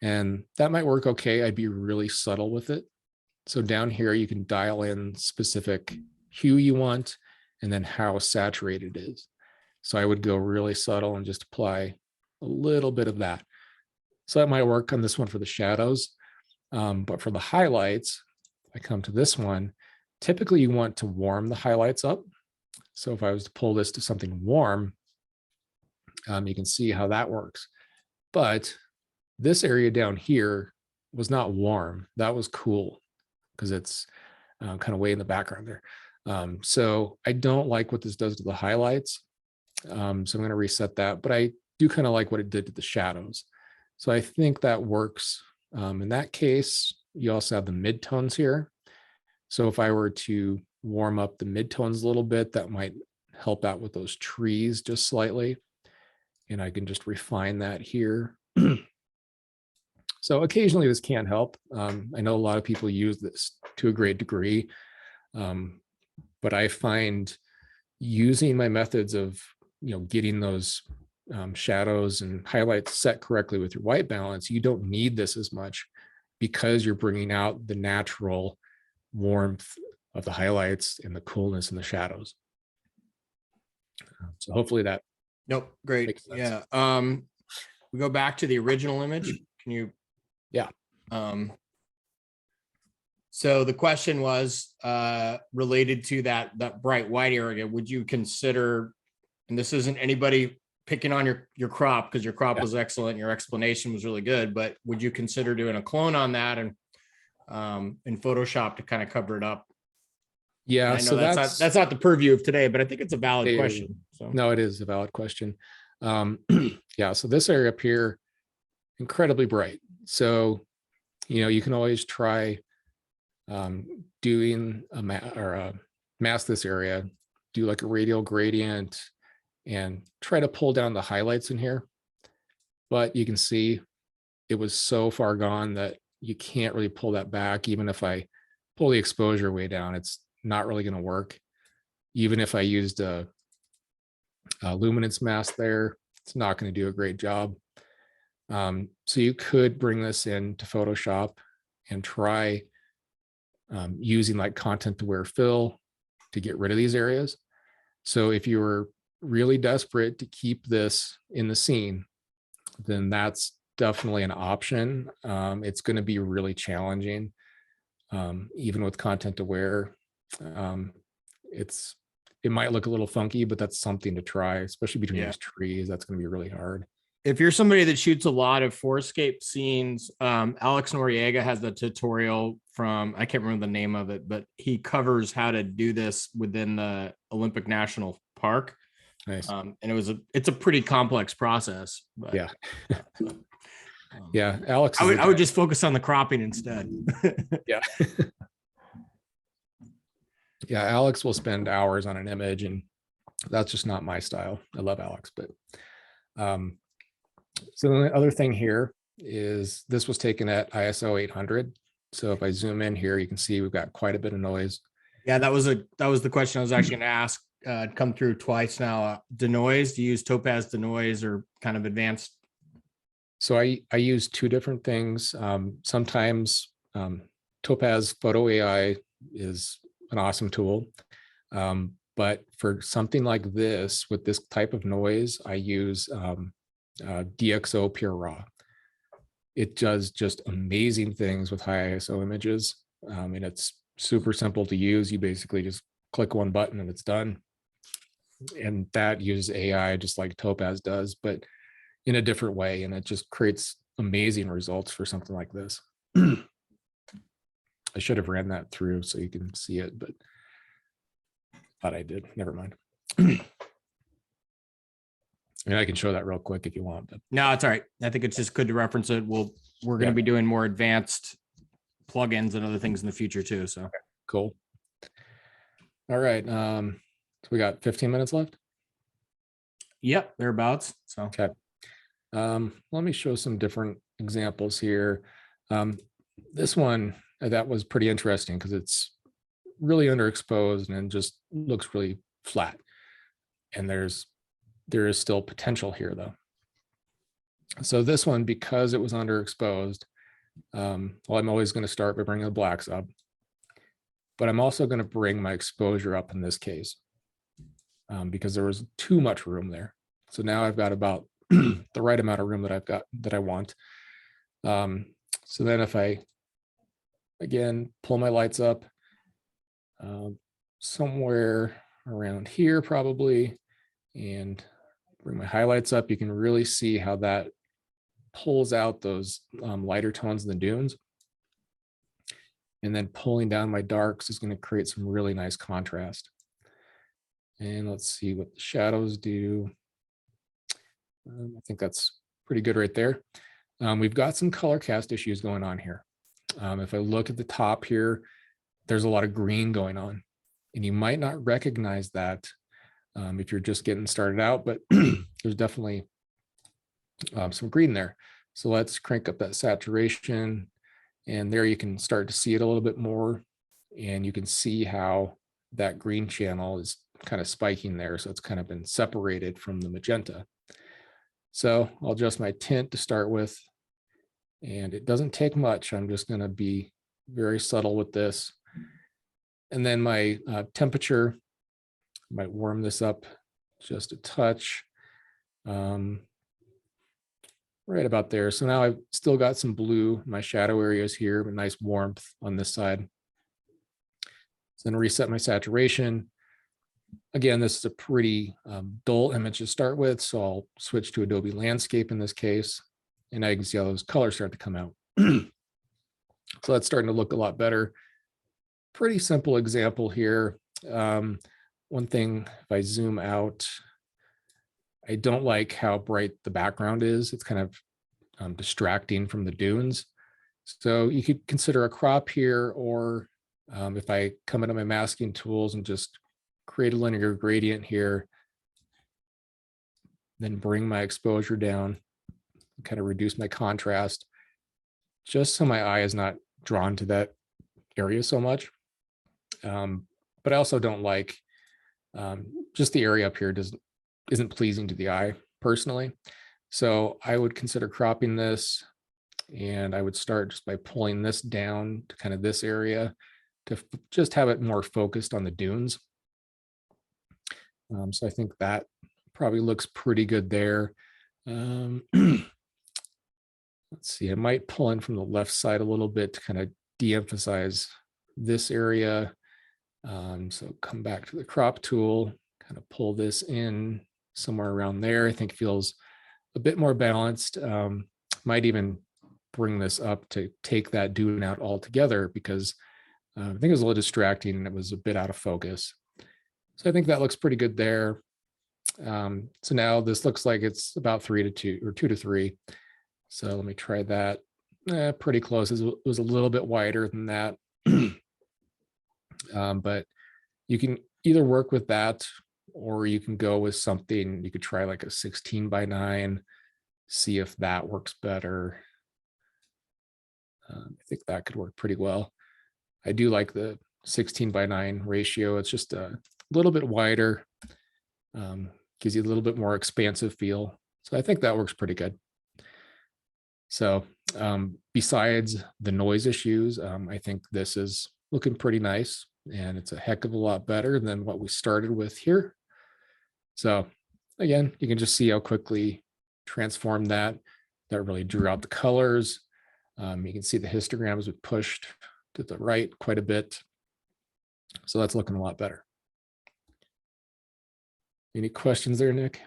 And that might work okay. I'd be really subtle with it. So down here, you can dial in specific hue you want and then how saturated it is. So I would go really subtle and just apply a little bit of that. So that might work on this one for the shadows. But for the highlights, I come to this one. Typically, you want to warm the highlights up. So if I was to pull this to something warm, you can see how that works. But this area down here was not warm. That was cool because it's kind of way in the background there. So I don't like what this does to the highlights. So I'm going to reset that, but I do kind of like what it did to the shadows. So I think that works. In that case, you also have the midtones here. So if I were to warm up the midtones a little bit, that might help out with those trees just slightly. And I can just refine that here. So occasionally this can help. I know a lot of people use this to a great degree, but I find using my methods of getting those shadows and highlights set correctly with your white balance, you don't need this as much because you're bringing out the natural warmth of the highlights and the coolness in the shadows. So hopefully that. Nope. Great. Yeah. We go back to the original image. Can you? Yeah. So the question was related to that bright white area. Would you consider, and this isn't anybody picking on your crop because your crop was excellent, your explanation was really good, but would you consider doing a clone on that and in Photoshop to kind of cover it up? Yeah, I know that's not the purview of today, but I think it's a valid question. So no, it is a valid question. Yeah, so this area up here, incredibly bright. So you can always try doing mask this area, do like a radial gradient and try to pull down the highlights in here. But you can see it was so far gone that you can't really pull that back. Even if I pull the exposure way down, it's not really going to work. Even if I used a luminance mask there, it's not going to do a great job. So you could bring this into Photoshop and try using like content aware fill to get rid of these areas. So if you were really desperate to keep this in the scene, then that's definitely an option. It's going to be really challenging, even with content aware. It might look a little funky, but that's something to try, especially between these trees. That's going to be really hard. If you're somebody that shoots a lot of forescape scenes, Alex Noriega has the tutorial from, I can't remember the name of it, but he covers how to do this within the Olympic National Park. Nice. And it's a pretty complex process. But, yeah. Yeah. Alex. I would just focus on the cropping instead. Yeah. Yeah. Alex will spend hours on an image and that's just not my style. I love Alex, but, so the other thing here is this was taken at ISO 800. So if I zoom in here, you can see we've got quite a bit of noise. Yeah, that was the question I was actually going to ask. Come through twice now. Denoise, do you use Topaz Denoise or kind of advanced? So I use two different things. Sometimes Topaz Photo AI is an awesome tool. But for something like this, with this type of noise, I use DxO Pure Raw. It does just amazing things with high ISO images. And it's super simple to use. You basically just click one button and it's done. And that uses AI just like Topaz does, but in a different way. And it just creates amazing results for something like this. I should have ran that through so you can see it, but thought I did. Never mind. I mean, I can show that real quick if you want. But No, it's all right. I think it's just good to reference it. We're going to be doing more advanced plugins and other things in the future too. So cool. All right. So we got 15 minutes left. Yep, thereabouts. So okay. Let me show some different examples here. This one that was pretty interesting because it's really underexposed and just looks really flat. And there is still potential here though. So this one, because it was underexposed, well, I'm always going to start by bringing the blacks up, but I'm also going to bring my exposure up in this case because there was too much room there. So now I've got about the right amount of room that I want. So then if I, again, pull my lights up somewhere around here probably, and bring my highlights up, you can really see how that pulls out those lighter tones in the dunes. And then pulling down my darks is going to create some really nice contrast. And let's see what the shadows do. I think that's pretty good right there. We've got some color cast issues going on here. If I look at the top here, there's a lot of green going on. And you might not recognize that if you're just getting started out, but there's definitely some green there. So let's crank up that saturation, and there you can start to see it a little bit more, and you can see how that green channel is kind of spiking there. So it's kind of been separated from the magenta. So I'll adjust my tint to start with, and it doesn't take much. I'm just going to be very subtle with this. And then my temperature, I might warm this up just a touch. Right about there. So now I've still got some blue in my shadow areas here, but nice warmth on this side. So then reset my saturation. Again, this is a pretty dull image to start with, so I'll switch to Adobe Landscape in this case, and now you can see how those colors start to come out. So that's starting to look a lot better. Pretty simple example here. One thing, if I zoom out, I don't like how bright the background is. It's kind of distracting from the dunes. So you could consider a crop here, or if I come into my masking tools and just create a linear gradient here, then bring my exposure down, kind of reduce my contrast, just so my eye is not drawn to that area so much. But I also don't like just the area up here isn't pleasing to the eye personally. So I would consider cropping this, and I would start just by pulling this down to kind of this area to just have it more focused on the dunes. So I think that probably looks pretty good there. Let's see, I might pull in from the left side a little bit to kind of de-emphasize this area. So come back to the crop tool, kind of pull this in somewhere around there. I think feels a bit more balanced. Might even bring this up to take that dune out altogether, because I think it was a little distracting and it was a bit out of focus. So I think that looks pretty good there. So now this looks like it's about 3 to 2 or 2 to 3. So let me try that. Pretty close. It was a little bit wider than that. But you can either work with that, or you can go with something. You could try like a 16:9, see if that works better. I think that could work pretty well. I do like the 16:9 ratio. It's just a little bit wider, gives you a little bit more expansive feel. So I think that works pretty good. So besides the noise issues, I think this is looking pretty nice, and it's a heck of a lot better than what we started with here. So again, you can just see how quickly transformed that really drew out the colors. You can see the histograms we pushed to the right quite a bit. So that's looking a lot better. Any questions there, Nick?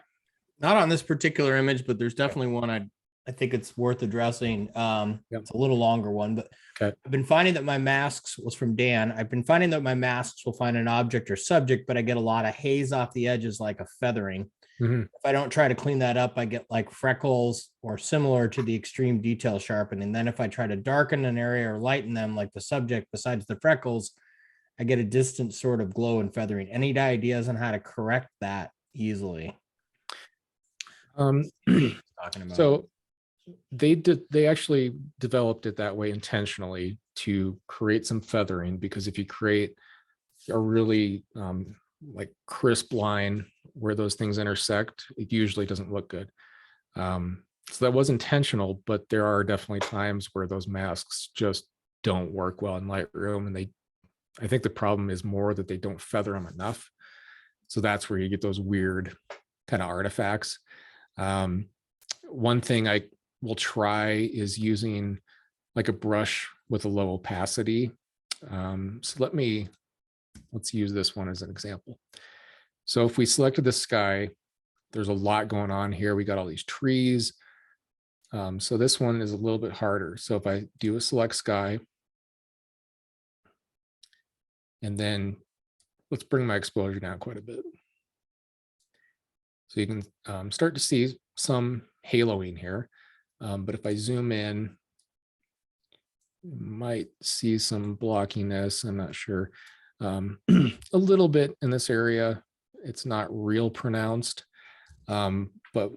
not on this particular image, but there's definitely one I think it's worth addressing. Yep. It's a little longer one, but Okay. I've been finding that my masks was from Dan. I've been finding that my masks will find an object or subject, but I get a lot of haze off the edges, like a feathering. Mhm. If I don't try to clean that up, I get like freckles or similar to the extreme detail sharpening. Then if I try to darken an area or lighten them, like the subject, besides the freckles, I get a distant sort of glow and feathering. Any ideas on how to correct that easily? Um, Talking about. so they actually developed it that way intentionally to create some feathering, because if you create a really like crisp line where those things intersect, it usually doesn't look good. So that was intentional, but there are definitely times where those masks just don't work well in Lightroom, and I think the problem is more that they don't feather them enough. So that's where you get those weird kind of artifacts. One thing I will try is using like a brush with a low opacity. So let's use this one as an example. So if we selected the sky, there's a lot going on here. We got all these trees. So this one is a little bit harder. So if I do a select sky, and then let's bring my exposure down quite a bit. So you can start to see some haloing here. But if I zoom in, you might see some blockiness. I'm not sure. A little bit in this area. It's not real pronounced. But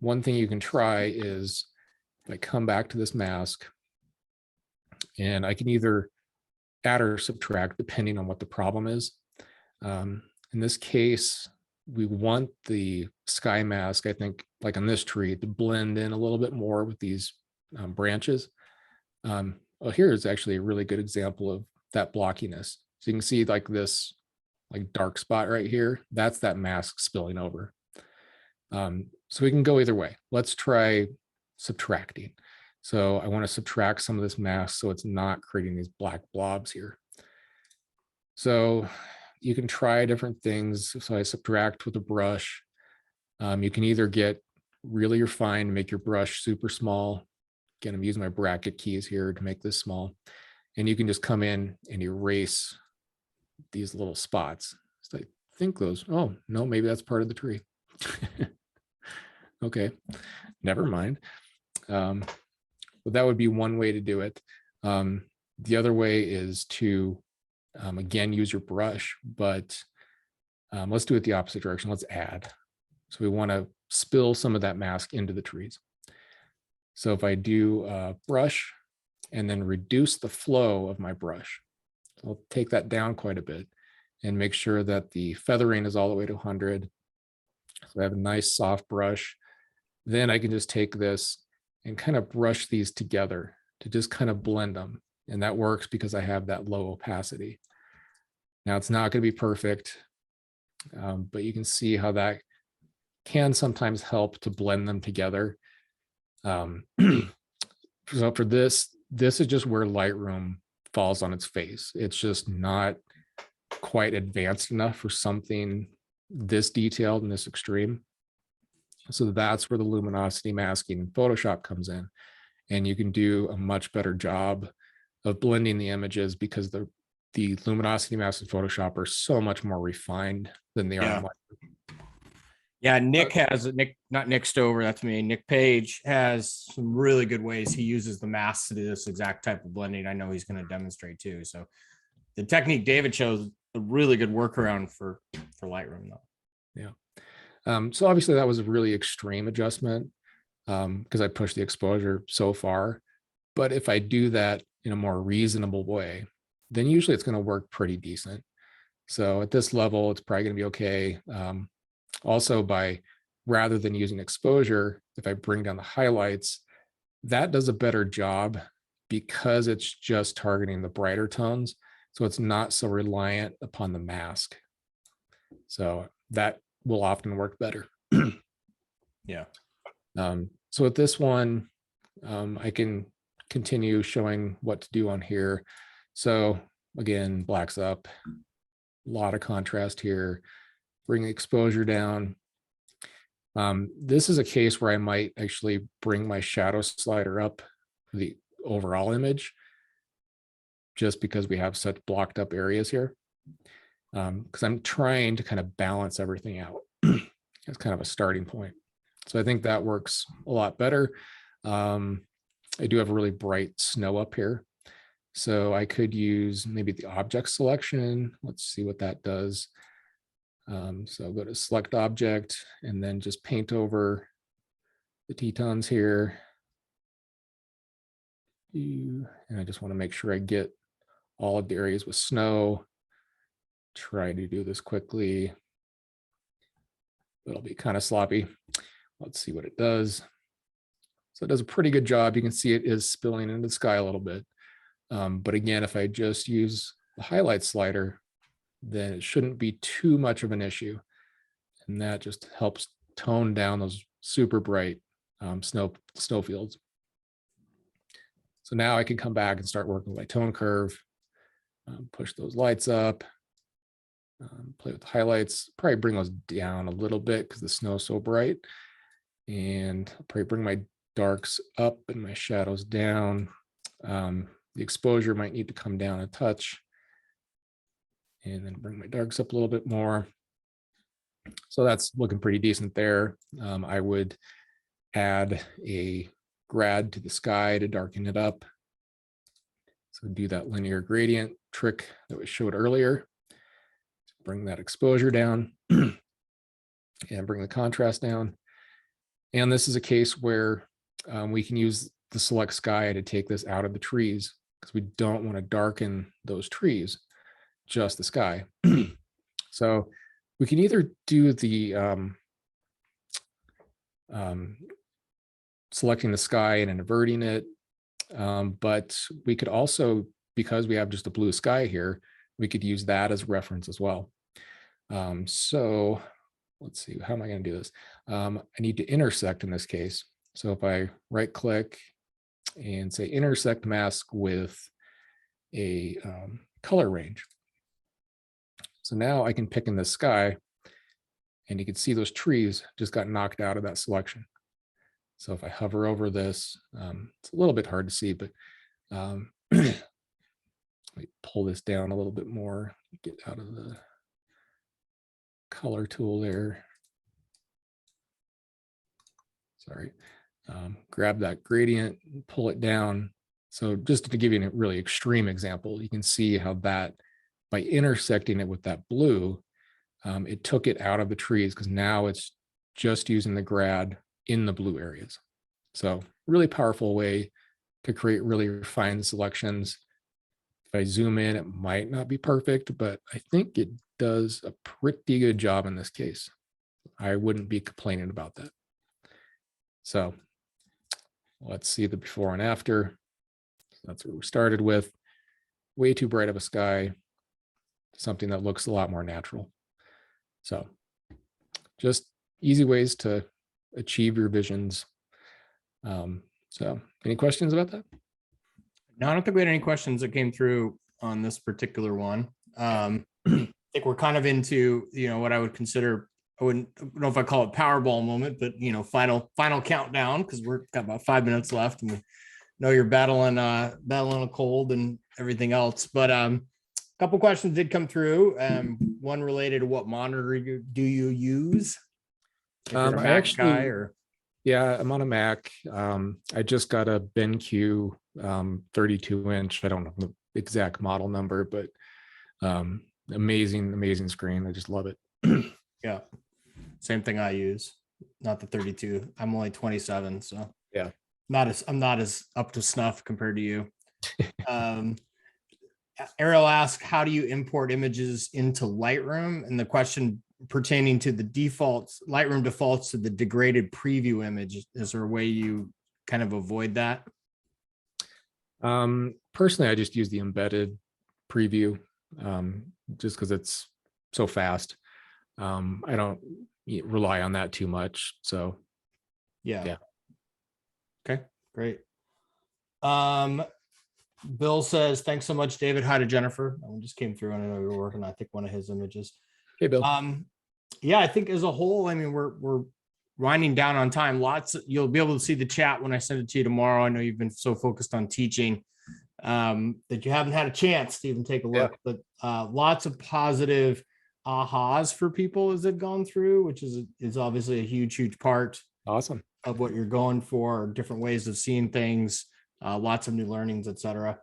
one thing you can try is if I come back to this mask, and I can either add or subtract depending on what the problem is. In this case, we want the sky mask, I think, like on this tree, to blend in a little bit more with these branches. Well, here is actually a really good example of that blockiness. So you can see like this like dark spot right here. That's that mask spilling over. So we can go either way. Let's try subtracting. So I want to subtract some of this mask so it's not creating these black blobs here. So you can try different things. So I subtract with a brush. You can either get really refined, make your brush super small. Again, I'm using my bracket keys here to make this small. And you can just come in and erase these little spots. So I think those, oh, no, maybe that's part of the tree. Okay, never mind. But that would be one way to do it. The other way is to, again, use your brush, but let's do it the opposite direction. Let's add. So we want to spill some of that mask into the trees. So if I do brush and then reduce the flow of my brush, I'll take that down quite a bit and make sure that the feathering is all the way to 100. So I have a nice soft brush. Then I can just take this and kind of brush these together to just kind of blend them. And that works because I have that low opacity. Now it's not going to be perfect, but you can see how that can sometimes help to blend them together. So for this is just where Lightroom falls on its face. It's just not quite advanced enough for something this detailed and this extreme. So that's where the luminosity masking in Photoshop comes in. And you can do a much better job of blending the images because the luminosity masks in Photoshop are so much more refined than they are in Lightroom. Yeah, Nick has not Nick Stover, that's me. Nick Page has some really good ways he uses the masks to do this exact type of blending. I know he's going to demonstrate too. So the technique David shows a really good workaround for Lightroom though. Yeah. So obviously that was a really extreme adjustment because I pushed the exposure so far. But if I do that in a more reasonable way, then usually it's going to work pretty decent. So at this level, it's probably going to be okay. Also, rather than using exposure, if I bring down the highlights, that does a better job because it's just targeting the brighter tones. So it's not so reliant upon the mask. So that will often work better. Yeah. So with this one, I can continue showing what to do on here. So again, blacks up, a lot of contrast here, bring the exposure down. This is a case where I might actually bring my shadow slider up the overall image, just because we have such blocked up areas here. Because I'm trying to kind of balance everything out. It's kind of a starting point. So I think that works a lot better. I do have a really bright snow up here. So I could use maybe the object selection. Let's see what that does. So I'll go to select object and then just paint over the Tetons here. And I just want to make sure I get all of the areas with snow. Try to do this quickly. It'll be kind of sloppy. Let's see what it does. So it does a pretty good job. You can see it is spilling into the sky a little bit. But again, if I just use the highlight slider, then it shouldn't be too much of an issue. And that just helps tone down those super bright snow fields. So now I can come back and start working with my tone curve, push those lights up, play with the highlights, probably bring those down a little bit because the snow is so bright. And I'll probably bring my darks up and my shadows down. The exposure might need to come down a touch. And then bring my darks up a little bit more. So that's looking pretty decent there. I would add a grad to the sky to darken it up. So do that linear gradient trick that we showed earlier. Bring that exposure down and bring the contrast down. And this is a case where we can use the select sky to take this out of the trees because we don't want to darken those trees, just the sky. So we can either do the selecting the sky and inverting it, but we could also, because we have just a blue sky here, we could use that as reference as well. So let's see, how am I going to do this? I need to intersect in this case. So if I right click and say intersect mask with a color range. So now I can pick in the sky and you can see those trees just got knocked out of that selection. So if I hover over this, it's a little bit hard to see, but let me pull this down a little bit more, get out of the color tool there. Sorry. Grab that gradient, pull it down. So just to give you a really extreme example, you can see how that, by intersecting it with that blue, it took it out of the trees because now it's just using the grad in the blue areas. So really powerful way to create really refined selections. If I zoom in, it might not be perfect, but I think it does a pretty good job in this case. I wouldn't be complaining about that. So let's see the before and after. That's what we started with. Way too bright of a sky, something that looks a lot more natural. So just easy ways to achieve your visions. So any questions about that? No, I don't think we had any questions that came through on this particular one. I think we're kind of into, what I would consider, I don't know if I call it Powerball moment, but final countdown, because we're got about 5 minutes left, and we know you're battling a cold and everything else. But a couple questions did come through. One related to what monitor do you use? If you're a Mac guy or yeah, I'm on a Mac. I just got a BenQ 32-inch. I don't know the exact model number, but amazing screen. I just love it. Yeah, same thing I use. Not the 32. I'm only 27, so yeah, I'm not as up to snuff compared to you. Ariel asked, how do you import images into Lightroom? And the question pertaining to the defaults, Lightroom defaults to the degraded preview image. Is there a way you kind of avoid that? Personally, I just use the embedded preview just because it's so fast. I don't rely on that too much. So yeah. Okay, great. Bill says, thanks so much, David. Hi to Jennifer. That one just came through and I know you were working, I think, one of his images. Hey, Bill. Yeah, I think as a whole, I mean, we're winding down on time. You'll be able to see the chat when I send it to you tomorrow. I know you've been so focused on teaching that you haven't had a chance to even take a look, but lots of positive ahas for people as they've gone through, which is obviously a huge part Awesome. of what you're going for, different ways of seeing things, lots of new learnings, etc.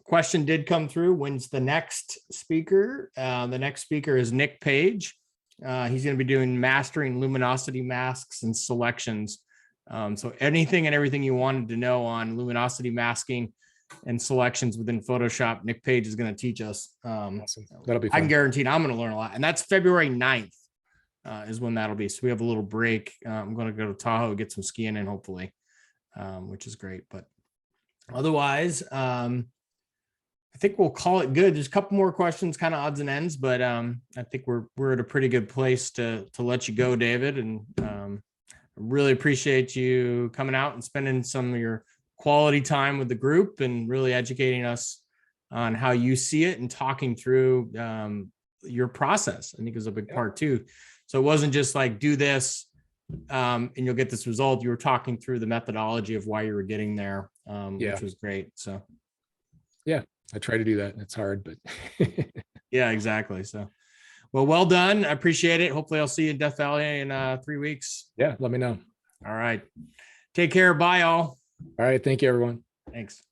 Question did come through. When's the next speaker? The next speaker is Nick Page. He's going to be doing mastering luminosity masks and selections. So anything and everything you wanted to know on luminosity masking and selections within Photoshop, Nick Page is going to teach us. Awesome. That'll be I can fun. guarantee I'm going to learn a lot. And that's February 9th is when that'll be. So we have a little break. I'm going to go to Tahoe, get some skiing in hopefully, which is great. But otherwise, I think we'll call it good. There's a couple more questions, kind of odds and ends, but I think we're at a pretty good place to let you go, David. And really appreciate you coming out and spending some of your quality time with the group and really educating us on how you see it and talking through your process. I think is a big part too. So it wasn't just like do this and you'll get this result. You were talking through the methodology of why you were getting there, which was great. So yeah, I try to do that. It's hard, but yeah, exactly. So well done. I appreciate it. Hopefully I'll see you in Death Valley in 3 weeks. yeah, let me know. All right. Take care. Bye all. All right. Thank you, everyone. Thanks.